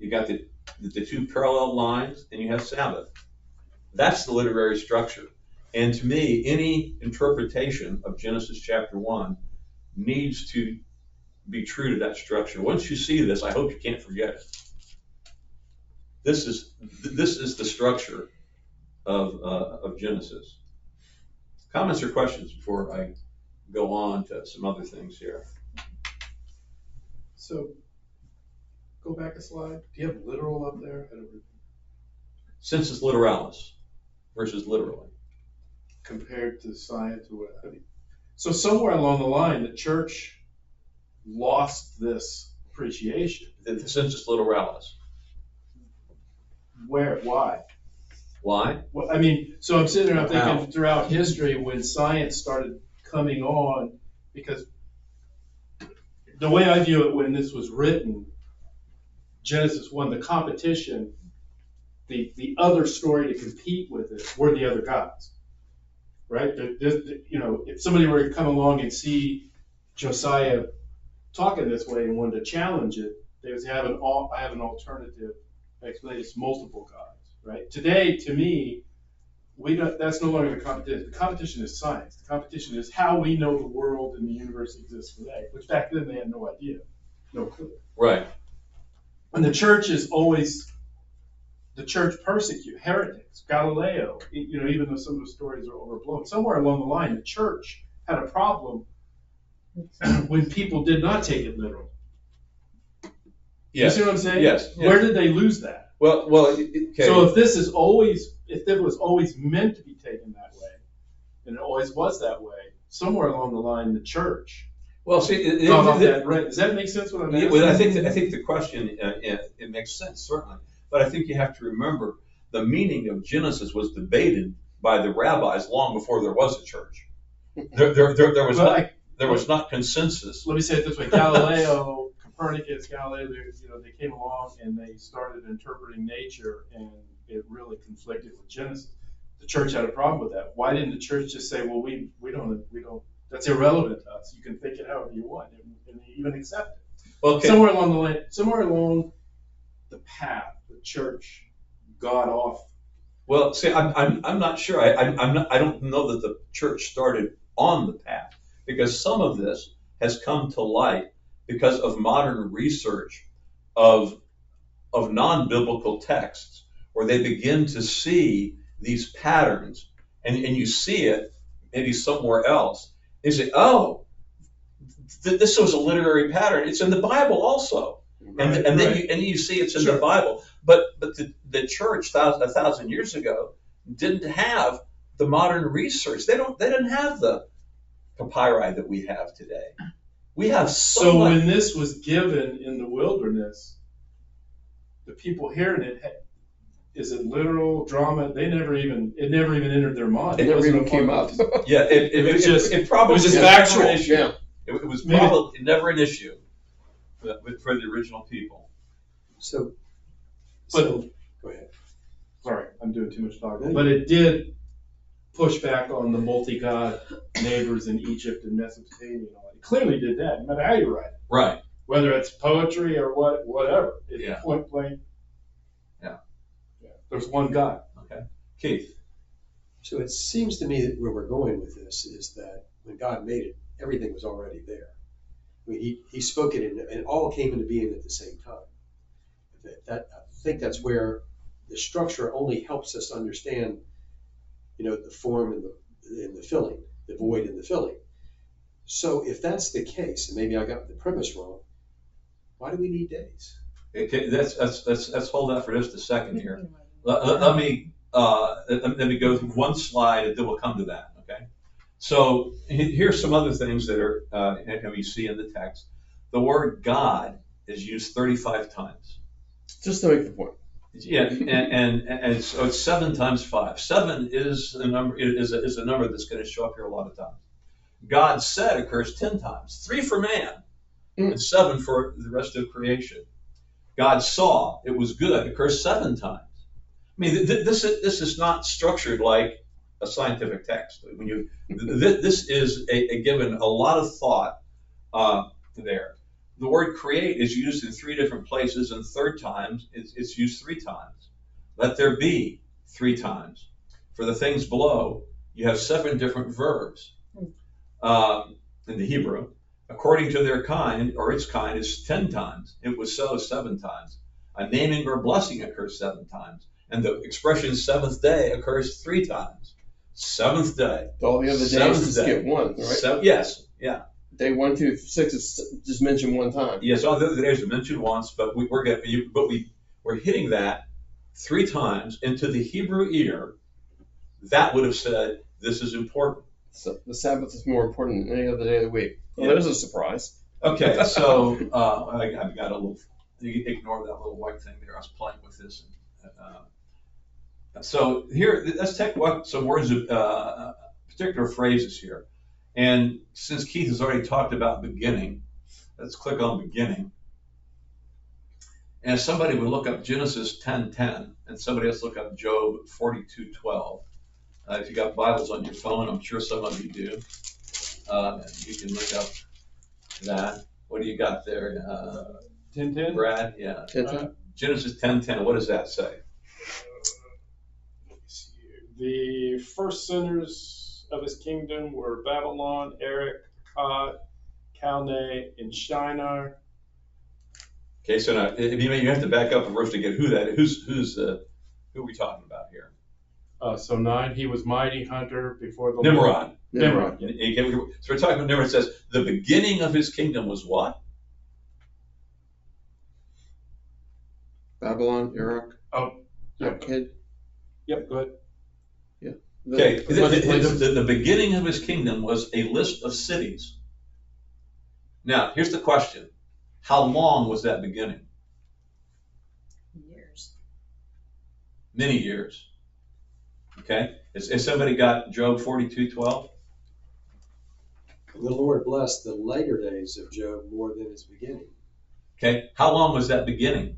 you got the two parallel lines, and you have Sabbath. That's the literary structure. And to me, any interpretation of Genesis chapter 1 needs to be true to that structure. Once you see this, I hope you can't forget it. This is the structure of Genesis. Comments or questions before I go on to some other things here? So, go back a slide. Do you have literal up there? Sensus literalis versus literally. Compared to science or what? I mean, so somewhere along the line, the church lost this appreciation. The sensus literalis. Where? Why? Why? Well, I mean, so I'm sitting there, I'm thinking throughout history when science started coming on, because the way I view it when this was written, Genesis1, the competition, the other story to compete with it were the other gods, right? If somebody were to come along and see Josiah talking this way and wanted to challenge it, they would say, I have an alternative explanation. It's multiple gods, right? Today, to me, that's no longer the competition. The competition is science. The competition is how we know the world and the universe exists today, which back then they had no idea, no clue. Right. And the church persecute heretics, Galileo, even though some of the stories are overblown. Somewhere along the line, the church had a problem when people did not take it literal. Yes. You see what I'm saying? Yes. Where did they lose that? Well. Okay. So if it was always meant to be taken that way, and it always was that way, somewhere along the line, the church. Well, see, right. Does that make sense? What I'm asking? Well, I think the question it makes sense certainly, but I think you have to remember the meaning of Genesis was debated by the rabbis long before there was a church. There was not consensus. Let me say it this way: Galileo, Copernicus, they came along and they started interpreting nature, and it really conflicted with Genesis. The church had a problem with that. Why didn't the church just say, well, we don't, that's irrelevant to us. You can think it however you want, and they even accept it. Well, okay. Somewhere along the path, the church got off. Well, see, I'm not sure. I don't know that the church started on the path, because some of this has come to light because of modern research of non-biblical texts, where they begin to see these patterns, and you see it maybe somewhere else. They say, oh, this was a literary pattern. It's in the Bible also. Right, and then you see it's in the Bible. But the church 1,000 years ago didn't have the modern research. They didn't have the papyri that we have today. We have so much. When this was given in the wilderness, the people hearing it is it literal drama? It never even entered their mind. It never wasn't even a part came of up. it. Yeah, it was just, it probably it was just never factual. an issue. Yeah. It was Maybe- probably never an issue for the original people. So, But- so, go ahead. Sorry, I'm doing too much talking. But it did push back on the multi-god neighbors in Egypt and Mesopotamia and all that. It clearly did that, no matter how you write it. Right. Whether it's poetry or whatever. It's Yeah. point blank. Yeah. There's one God. Okay. Keith. So it seems to me that where we're going with this is that when God made it, everything was already there. I mean, he spoke it and it all came into being at the same time. I think that's where the structure only helps us understand, the form and the filling, the void and the filling. So if that's the case, and maybe I got the premise wrong, why do we need days? Okay, let's hold that for just a second here. Let me go through one slide and then we'll come to that. Okay. So here's some other things that are and we see in the text. The word God is used 35 times. Just to make the point. Yeah, and so it's 7 times 5. 7 is a number is a number that's going to show up here a lot of times. God said occurs 10 times, 3 for man, and 7 for the rest of creation. God saw it was good occurs 7 times. I mean, this is not structured like a scientific text. When you this is a given a lot of thought there. The word create is used in 3 different places, and third times it's used 3 times. Let there be 3 times. For the things below, you have 7 different verbs in the Hebrew. According to their kind, or its kind, is 10 times. It was so 7 times. A naming or blessing occurs 7 times. And the expression seventh day occurs 3 times. Seventh day. All the other days Seventh just day. get one, right? Yes, yeah. Day 1, 2, 6 is just mentioned one time. Yes, all the other days are mentioned once, but we're hitting that 3 times into the Hebrew ear. That would have said this is important. So the Sabbath is more important than any other day of the week. Well, Yeah. there's a surprise. Okay, so I've got a little. You ignore that little white thing there. I was playing with this. So here, let's take some words of particular phrases here. And since Keith has already talked about beginning, let's click on beginning. And if somebody would look up Genesis 10:10, and somebody else look up Job 42:12. If you got Bibles on your phone, I'm sure some of you do. You can look up that. What do you got there, 10:10? Brad? Yeah. 10. Genesis 10:10. What does that say? The first centers of his kingdom were Babylon, Erech, Akkad, Calneh, and Shinar. Okay, so now you have to back up a verse to get who are we talking about here? So 9, he was mighty hunter before the Nimrod. Nimrod. So we're talking about Nimrod. It says the beginning of his kingdom was what? Babylon, Iraq. Oh, yeah. Kid. Yep, go ahead. Okay, the beginning of his kingdom was a list of cities. Now, here's the question. How long was that beginning? Years. Many years. Okay? Has somebody got Job 42:12? The Lord blessed the later days of Job more than his beginning. Okay? How long was that beginning?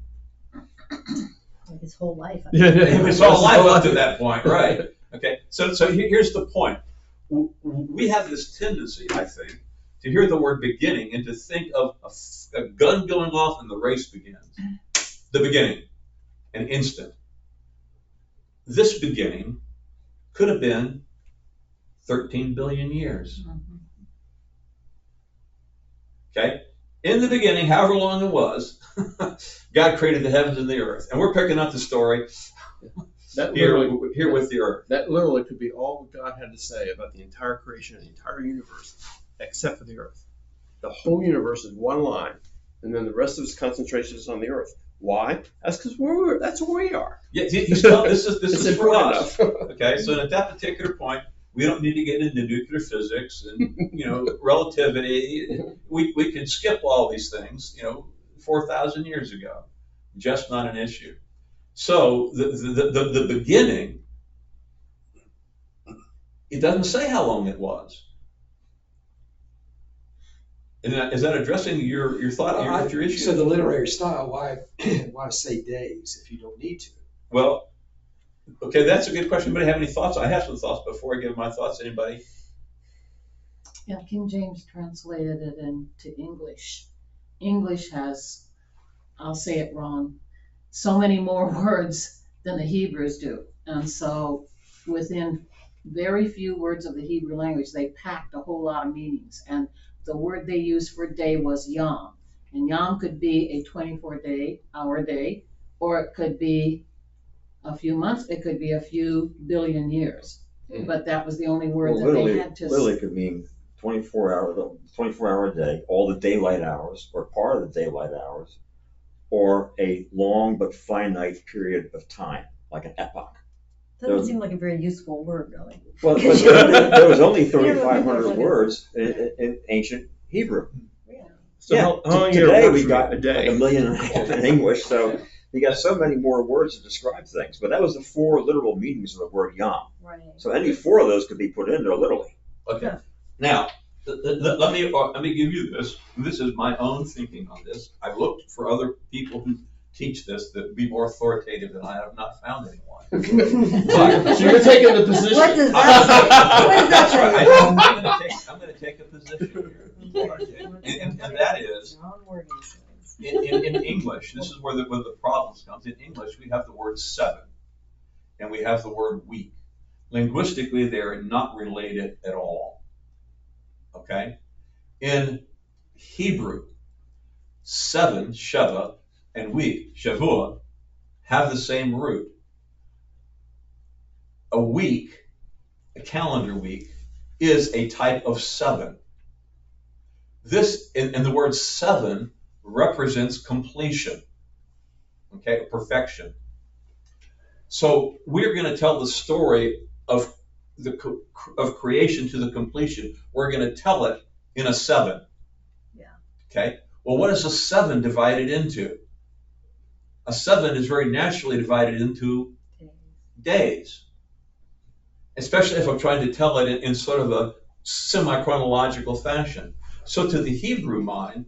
Like his whole life. It's all life up to that point, right? Okay, so here's the point. We have this tendency, I think, to hear the word beginning and to think of a gun going off and the race begins. The beginning, an instant. This beginning could have been 13 billion years. Okay? In the beginning, however long it was, God created the heavens and the earth. And we're picking up the story here with the earth. That literally could be all God had to say about the entire creation of the entire universe, except for the earth. The whole universe is one line, and then the rest of its concentration is on the earth. Why? That's because that's where we are. Yeah, this is for important us. enough. Okay, so at that particular point, we don't need to get into nuclear physics and relativity. We can skip all these things 4,000 years ago. Just not an issue. So the beginning, it doesn't say how long it was. Is that addressing your thought, your issue? So the literary style, why say days if you don't need to? Well, okay, that's a good question. Anybody have any thoughts? I have some thoughts before I give my thoughts. Anybody? Yeah, King James translated it into English. English has, I'll say it wrong, so many more words than the Hebrews do. And so within very few words of the Hebrew language, they packed a whole lot of meanings. And the word they used for day was yom. And yom could be a 24-hour day, or it could be a few months, it could be a few billion years. But that was the only word that they had to. Literally could mean 24-hour day, all the daylight hours, or part of the daylight hours, or a long but finite period of time, like an epoch. Doesn't seem like a very useful word, really. Well, there was only 3,500 words in ancient Hebrew. So Yeah, how long today we got a day? like 1.5 million in English, so you got so many more words to describe things. But that was the 4 literal meanings of the word yom. Right. So any 4 of those could be put in there literally. Okay. Now, let me give you this. This is my own thinking on this. I've looked for other people who teach this that be more authoritative than I have not found anyone. So you're taking the position. What does that What does that say? I'm going to take a position here, and that is in English. This is where the problems comes. In English, we have the word 7, and we have the word week. Linguistically, they are not related at all. Okay? In Hebrew, 7, Sheva, and week, Shavua, have the same root. A week, a calendar week, is a type of 7. This, and the word 7 represents completion, okay, perfection. So we're going to tell the story of creation to the completion. We're going to tell it in a 7. Yeah. Okay. Well, what is a 7 divided into? A 7 is very naturally divided into days, especially if I'm trying to tell it in sort of a semi-chronological fashion. So to the Hebrew mind,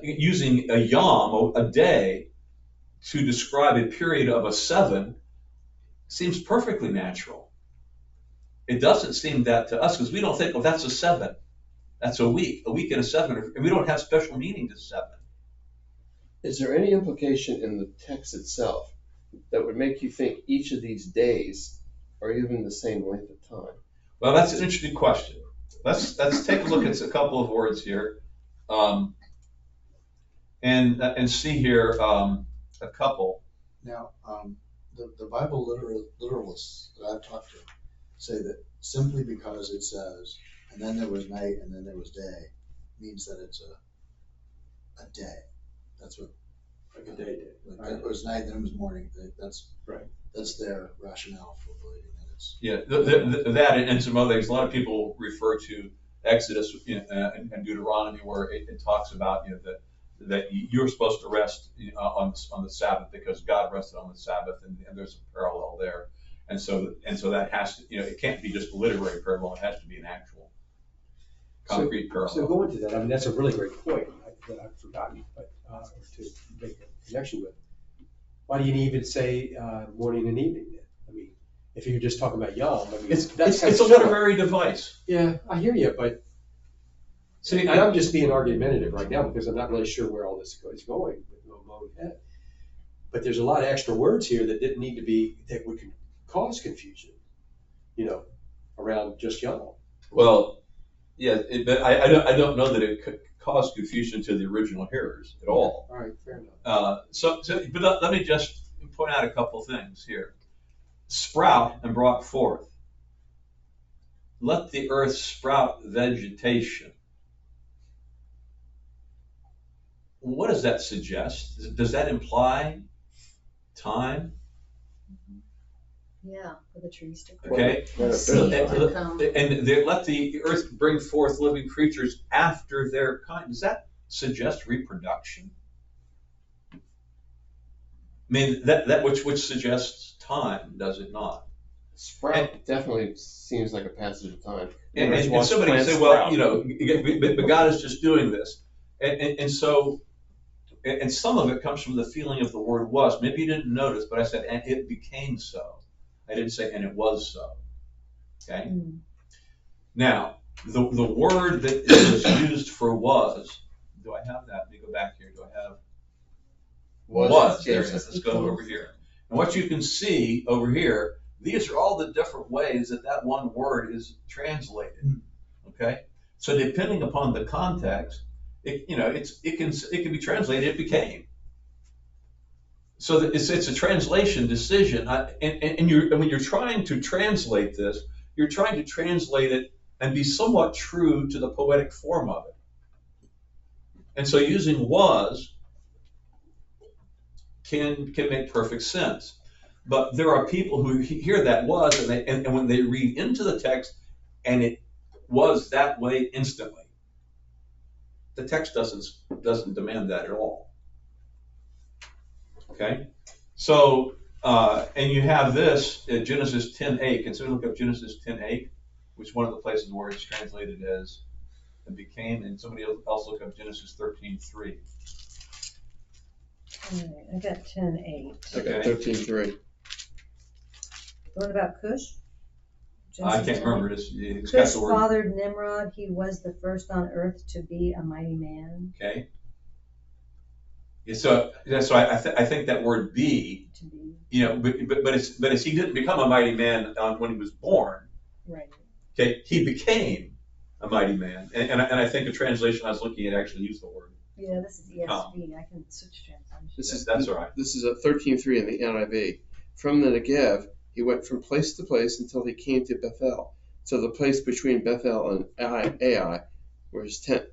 using a yom, a day, to describe a period of a 7 seems perfectly natural. It doesn't seem that to us because we don't think, oh, that's a 7. That's a week and a 7, and we don't have special meaning to 7. Is there any implication in the text itself that would make you think each of these days are even the same length of time? Well, that's an interesting question. Let's take a look at a couple of words here, and see here a couple. Now, the Bible literalists that I've talked to say that simply because it says, and then there was night and then there was day, means that it's a day. That's what, Like a day. like it was night, then it was morning. That's Right. That's their rationale for believing that it's. Yeah, that and some other things. A lot of people refer to Exodus and Deuteronomy, where it talks about that you're supposed to rest on the Sabbath because God rested on the Sabbath, and there's a parallel there. And so that has to, it can't be just a literary parallel. It has to be an actual concrete parallel. So going to that, I mean, that's a really great point that I've forgotten, but to make a connection with. Why do you even say morning and evening then? I mean, if you're just talking about yom, I mean, It's a literary device. Yeah, I hear you, but See, and I'm just being argumentative right now because I'm not really sure where all this is going with no mode head. But there's a lot of extra words here that didn't need to be, that would cause confusion, around just yom. Well, yeah, but I don't know that it could cause confusion to the original hearers at all. All right, fair enough. But let me just point out a couple things here. Sprout and brought forth. Let the earth sprout vegetation. What does that suggest? Does that imply time? Yeah, for the trees to grow. Okay. Seed And to come. let the earth bring forth living creatures after their kind. Does that suggest reproduction? mean, that which suggests time, does it not? Sprout definitely seems like a passage of time. And Just watch somebody can plants say, well, sprout. you know, but God is just doing this. And so, and some of it comes from the feeling of the word was. Maybe you didn't notice, but I said, and it became so. I didn't say, and it was so. Okay? Now, the word that is used for was, do I have that? Let me go back here. Do I have? Was. There it is. Let's go over here. And what you can see over here, these are all the different ways that one word is translated. Okay? So depending upon the context, it can be translated, it became. So that it's a translation decision. And when you're trying to translate this, you're trying to translate it and be somewhat true to the poetic form of it. And so using was can make perfect sense. But there are people who hear that was, and when they read into the text, and it was that way instantly. The text doesn't demand that at all. Okay? So, and you have this in Genesis 10:8. Can somebody look up Genesis 10:8, which is one of the places where it's translated as and became, and somebody else look up Genesis 13:3. All right, I got 10:8. I got 13:3. The one about Cush? I Genesis can't 10:8. remember. It's got Cush the word. fathered Nimrod. He was the first on earth to be a mighty man. Okay. Yeah, so I think that word be, To be, you know, but it's he didn't become a mighty man when he was born. right. Okay, he became a mighty man, and I think the translation I was looking at actually used the word. Yeah, this is ESV. I can switch translations. That's all right. This is a 13:3 in the NIV. From the Negev, he went from place to place until he came to Bethel, so the place between Bethel and Ai, where his tent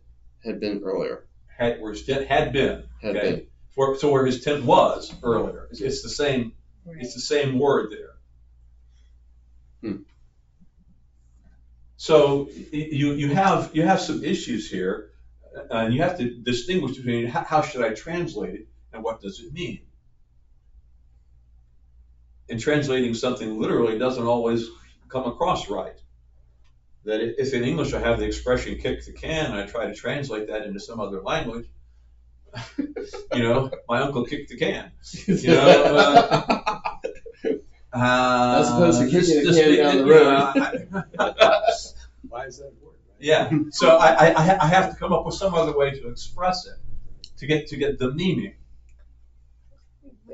had been earlier. Where his tent had been. Had Okay. been. So where his tent was earlier. It's the same. Right. It's the same word there. Hmm. So you have some issues here, and you have to distinguish between how should I translate it and what does it mean. And translating something literally doesn't always come across right. That if in English I have the expression "kick the can" and I try to translate that into some other language, you know, my uncle kicked the can. You know. As opposed to kicking the can down the road. Why is that important? Right? Yeah. So I have to come up with some other way to express it to get the meaning.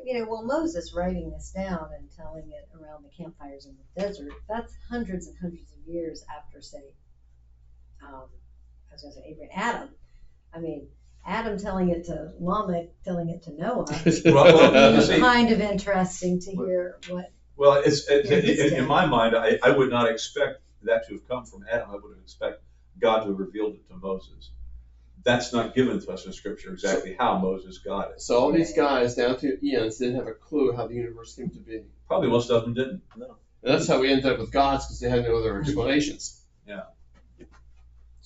You know, well, Moses writing this down and telling it around the campfires in the desert, that's hundreds and hundreds of years after, say, Adam. I mean, Adam telling it to Lamech, telling it to Noah. Well, see, Kind of interesting to hear what. well, in my mind, I would not expect that to have come from Adam. I would have expected God to have revealed it to Moses. That's not given to us in Scripture exactly how Moses got it. So all these guys down to eons didn't have a clue how the universe came to be. Probably most of them didn't. No. And that's how we ended up with gods, because they had no other explanations. Yeah.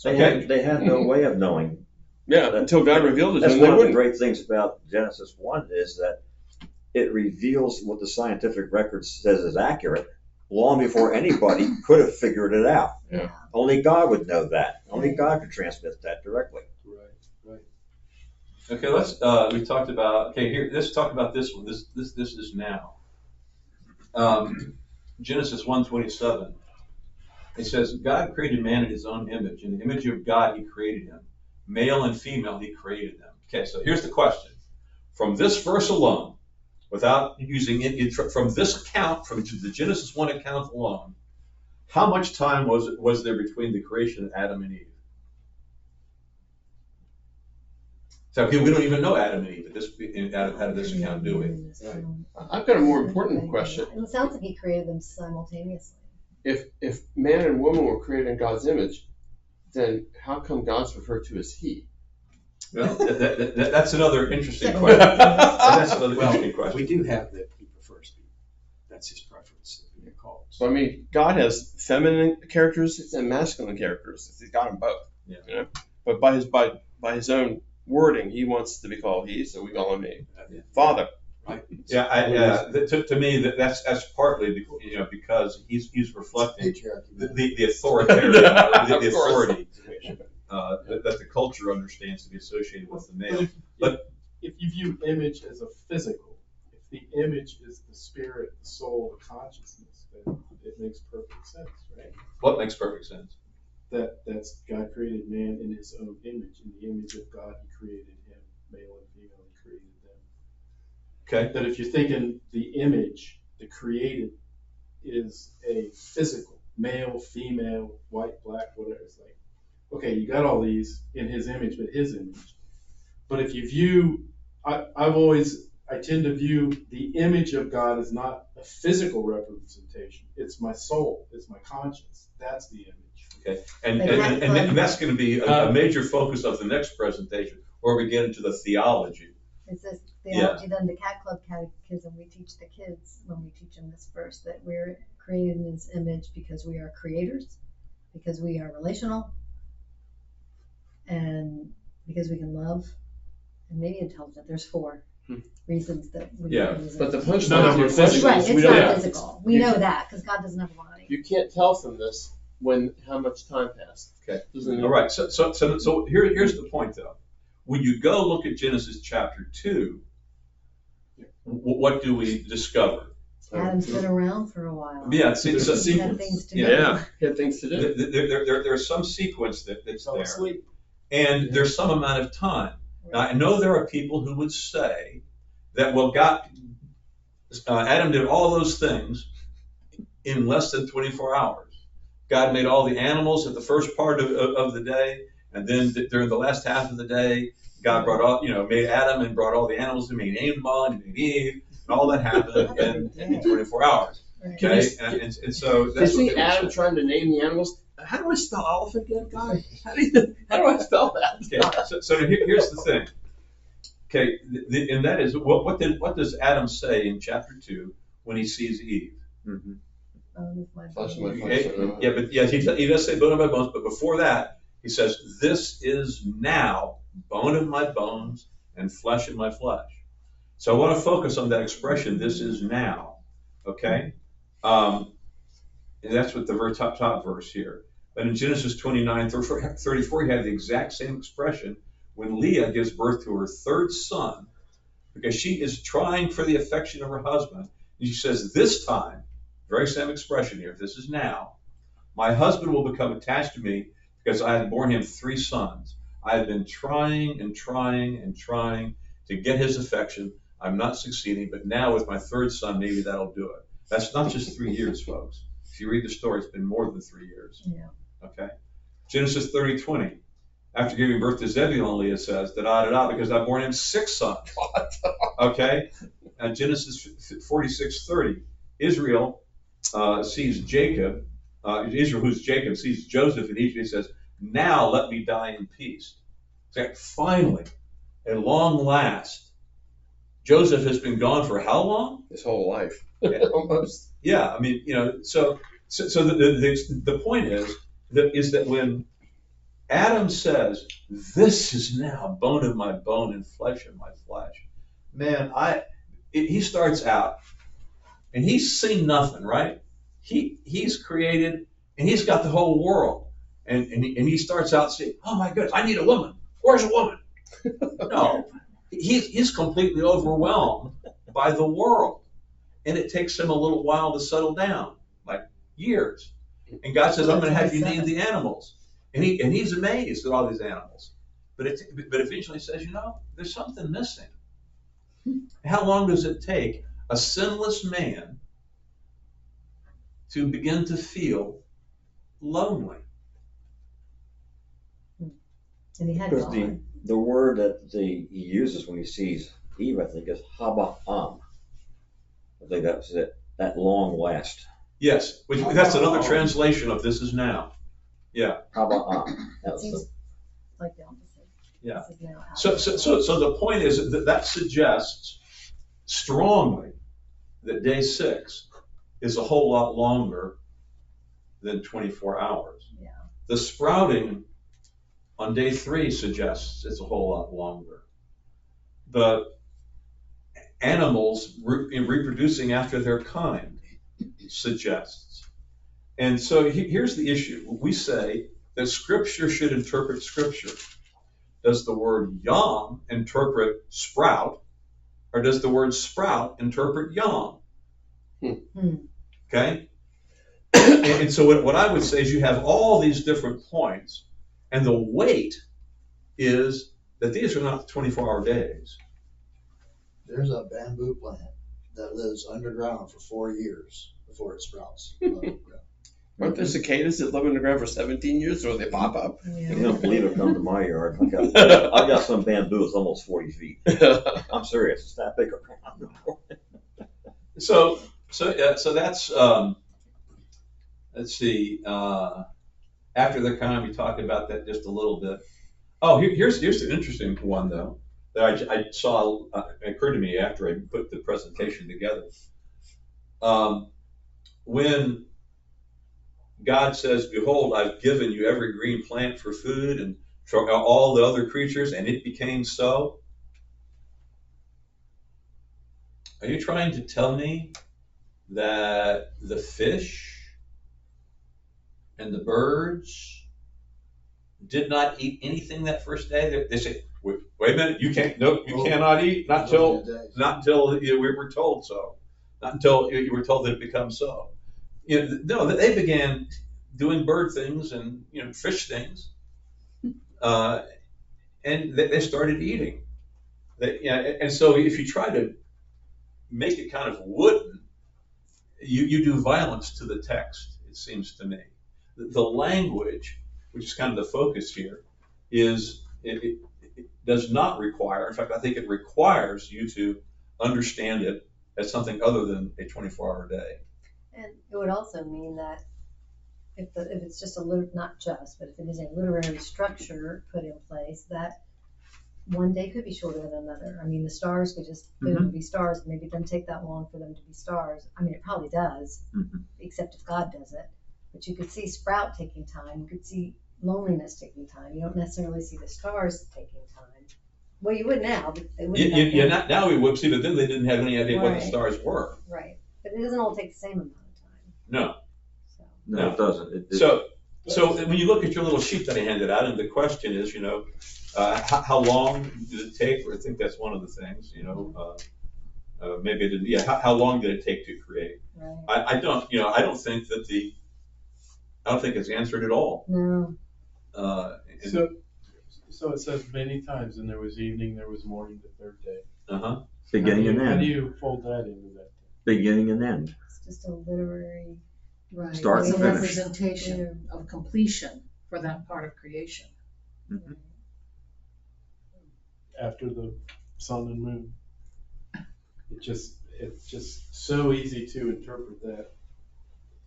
They had no way of knowing. Yeah, until God revealed it to That's them, one they of the wouldn't. great things about Genesis 1 is that it reveals what the scientific record says is accurate long before anybody could have figured it out. Yeah. Only God would know that. Only God could transmit that directly. Right. Okay, we talked about, here, let's talk about this one. This is now. Genesis 1:27. It says, God created man in his own image. In the image of God, he created him. Male and female, he created them. Okay, so here's the question. From this verse alone, without using it, from this account, from the Genesis 1 account alone, how much time was there between the creation of Adam and Eve? So we don't even know Adam and Eve out of this account, do we? I've got a more important question. It sounds like he created them simultaneously. If man and woman were created in God's image, then how come God's referred to as he? Well, that's another interesting question. That's another interesting question. We do have that he prefers people. That's his preference. He calls. So I mean, God has feminine characteristics and masculine characteristics. He's got them both. Yeah. You know? But by his own wording, he wants to be called he, so we call him he. Yeah. Father. To me, that's partly, because he's reflecting Patriarchy. the authoritarian, the Of course. authority that the culture understands to be associated with the male. But if you view image as a physical, if the image is the spirit, the soul, the consciousness, then it makes perfect sense, right? what makes perfect sense? That's God created man in his own image. In the image of God, he created him, male and female, he created them. Okay. That if you're thinking the image, the created, is a physical, male, female, white, black, whatever, it's like, okay, you got all these in his image, but his image. But if you view, I tend to view the image of God as not a physical representation. It's my soul, it's my conscience. That's the image. Okay, and that's going to be a major focus of the next presentation, where we get into the theology. It says theology, then the Cat Club Catechism, we teach the kids when we teach them this verse that we're created in His image because we are creators, because we are relational, and because we can love, and maybe intelligent. There's 4 reasons that we Yeah, are His But the image. punchline None of to your them are physical. question Right, is it's we not don't, physical. We know that because God doesn't have a body. you can't tell from this how much time passed. Okay. Doesn't it? All right, so here's the point, though. When you go look at Genesis chapter 2, what do we discover? Adam's been around for a while. Yeah, see, There's so, a He had sequence. things to Yeah, do. he had things to do. there's some sequence that's Fell there, asleep. and there's some amount of time. Now, I know there are people who would say that, well, Adam did all those things in less than 24 hours. God made all the animals at the first part of the day, and then during the last half of the day, God made Adam and brought all the animals, and he named them all, and he made Eve, and all that happened in 24 hours. Right. Okay, and so Did that's you what see they would Adam say. trying to name the animals? How do I spell elephant again, God? How do I spell that? Okay, so here's the thing. Okay, and that is what does Adam say in chapter 2 when he sees Eve? Mm-hmm. Flesh of my Okay, flesh. he does say bone of my bones, but before that he says, "This is now bone of my bones and flesh of my flesh." So I want to focus on that expression. This is now. Okay, and that's what the top verse here. But in Genesis 29:34, he had the exact same expression when Leah gives birth to her 3rd son, because she is trying for the affection of her husband. And she says, "This time," very same expression here, "this is now, my husband will become attached to me because I have borne him 3 sons. I have been trying and trying and trying to get his affection. I'm not succeeding, but now with my 3rd son, maybe that'll do it." That's not just 3 years, folks. If you read the story, it's been more than 3 years. Yeah. Okay. Genesis 30:20. After giving birth to Zebulun, Leah says, because I've borne him 6 sons. Okay. Genesis 46:30. Israel sees Jacob. Israel, who's Jacob, sees Joseph in Egypt. He says, "Now let me die in peace." So finally, at long last, Joseph has been gone for how long? His whole life. Yeah. Almost. Yeah, I mean, so the point is that when Adam says, "This is now bone of my bone and flesh of my flesh," man, he starts out and he's seen nothing, right? He's created and he's got the whole world, and he starts out saying, "Oh my goodness, I need a woman. Where's a woman?" No, he's completely overwhelmed by the world. And it takes him a little while to settle down, like years. And God says, "I'm going to have you name the animals." And he's amazed at all these animals. But eventually he says, there's something missing. How long does it take a sinless man to begin to feel lonely? And he had Because God. the word that he uses when he sees Eve, I think, is haba'am. I think that's it. At long last. Yes, that's another translation of "this is now." Yeah. Haba'am. That It was seems like the opposite. Yeah. This is now out. So the point is that suggests strongly that day 6 is a whole lot longer than 24 hours. Yeah. The sprouting on day 3 suggests it's a whole lot longer. animals reproducing after their kind suggests. And so here's the issue. We say that Scripture should interpret Scripture. Does the word yom interpret sprout, or does the word sprout interpret yom? Okay? And so what I would say is you have all these different points, and the weight is that these are not 24-hour days. There's a bamboo plant that lives underground for 4 years before it sprouts. Aren't there cicadas that live underground for 17 years before they pop up? You don't believe it, come to my yard. I got some bamboo that's almost 40 feet. I'm serious, it's that big around. So that's, let's see, after the kind, we talked about that just a little bit. Oh, here's an interesting one, though, that I saw, it occurred to me after I put the presentation together. When God says, behold, I've given you every green plant for food and for all the other creatures, and it became so. Are you trying to tell me that the fish and the birds did not eat anything that first day? They say, wait a minute, you cannot eat, not until we were told so. Not until you were told that it becomes so. No, they began doing bird things and fish things, and they started eating. And so if you try to make it kind of wooden, you do violence to the text, it seems to me. The language, which is kind of the focus here, is it does not require, in fact, I think it requires you to understand it as something other than a 24-hour day. And it would also mean that if it's just not just, but if it is a literary structure put in place, that one day could be shorter than another. I mean, the stars could just be stars. Maybe it doesn't take that long for them to be stars. I mean, it probably does, except if God does it. But you could see sprout taking time. You could see loneliness taking time. You don't necessarily see the stars taking time. Well, you would now, but they wouldn't. Now we would see, but then they didn't have any idea what the stars were. Right. But it doesn't all take the same amount of time. No. No, it doesn't. So when you look at your little sheet that I handed out, and the question is, how long did it take? Or I think that's one of the things, maybe it didn't. Yeah, how long did it take to create? Right. I don't think it's answered at all. No. So it says many times, and there was evening, there was morning, the third day. Beginning and end. How do you fold that into that? Beginning and end. It's just a literary. Right. Start It's and a finish. representation of completion for that part of creation. After the sun and moon. It's just so easy to interpret that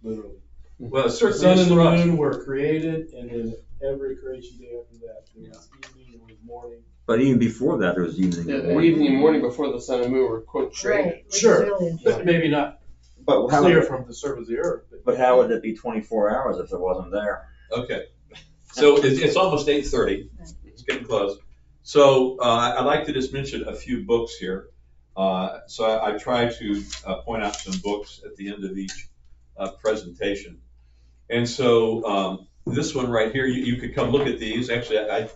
literally. Well, it The certainly sun is and the for us. moon were created, and then every creation day after that, there was evening, there was morning. But even before that, there was evening and morning. Evening and morning before the sun and moon were quote created. Right. Sure. Really But maybe not But how clear would, from the surface of the earth. but how would it be 24 hours if it wasn't there? Okay. So it's almost 8:30. It's getting close. So I'd like to just mention a few books here. So I try to point out some books at the end of each presentation. And so this one right here, you could come look at these. Actually, I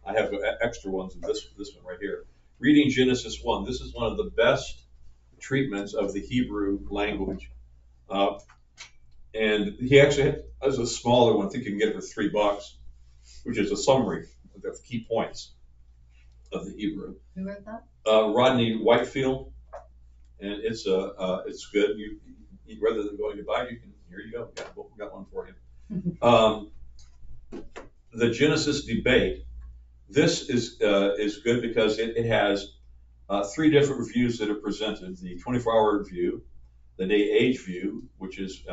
have extra ones of this one right here. Reading Genesis1. This is one of the best treatments of the Hebrew language. And he actually has a smaller one. I think you can get it for $3, which is a summary of the key points of the Hebrew. Who wrote that? Rodney Whitefield, and it's good. You rather than going to buy, here you go. We got one for you. The Genesis debate. This is good because it has 3 different views that are presented: the 24-hour view, the day-age view, which is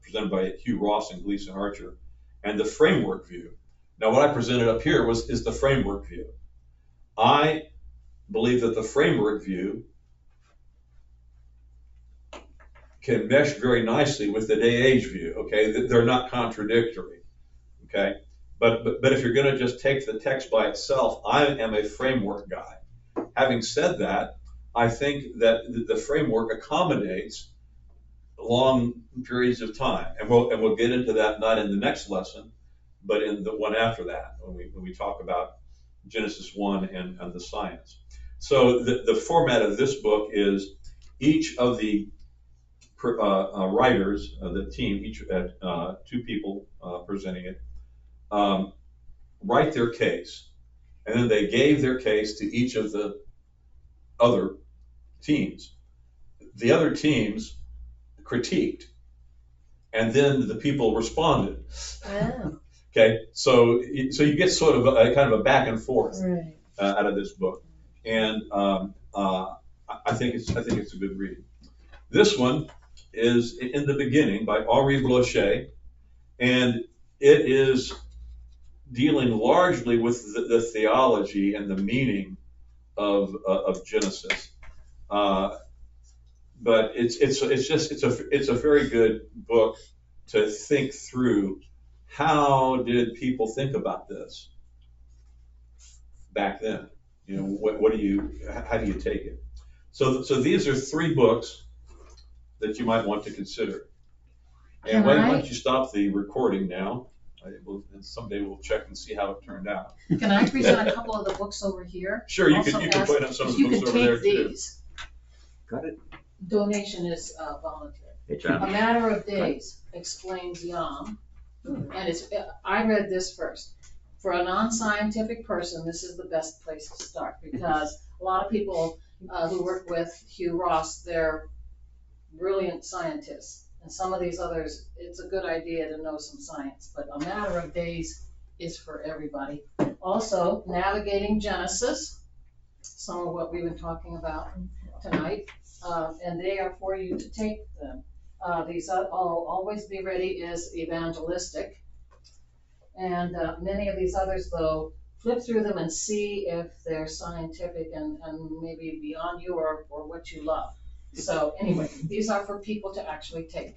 presented by Hugh Ross and Gleason Archer, and the framework view. Now, what I presented up here is the framework view. I believe that the framework view can mesh very nicely with the day-age view. Okay, they're not contradictory. Okay, but if you're going to just take the text by itself, I am a framework guy. Having said that, I think that the framework accommodates long periods of time, and we'll get into that not in the next lesson, but in the one after that when we talk about Genesis 1 and the science. So the format of this book is each of the writers of the team, each two people presenting it, write their case, and then they gave their case to each of the other teams. The other teams critiqued, and then the people responded. Oh, Okay, so you get sort of a kind of a back and forth right. out of this book, and I think it's a good read. This one is In the Beginning by Henri Blocher, and it is dealing largely with the theology and the meaning of Genesis. But it's a very good book to think through. How did people think about this back then? You know, how do you take it? So these are 3 books that you might want to consider. And why don't you stop the recording now? And someday we'll check and see how it turned out. Can I present a couple of the books over here? Sure, you Also can put up some of the you books can over there take too. these. Got it? Donation is voluntary. Hey, A John. Matter of Days explains Yom, and I read this first. For a non-scientific person, this is the best place to start, because a lot of people who work with Hugh Ross, they're brilliant scientists. And some of these others, it's a good idea to know some science, but A Matter of Days is for everybody. Also, Navigating Genesis, some of what we've been talking about tonight, and they are for you to take them. These Always Be Ready is evangelistic. And many of these others, though, flip through them and see if they're scientific and maybe beyond you or what you love. So anyway, these are for people to actually take.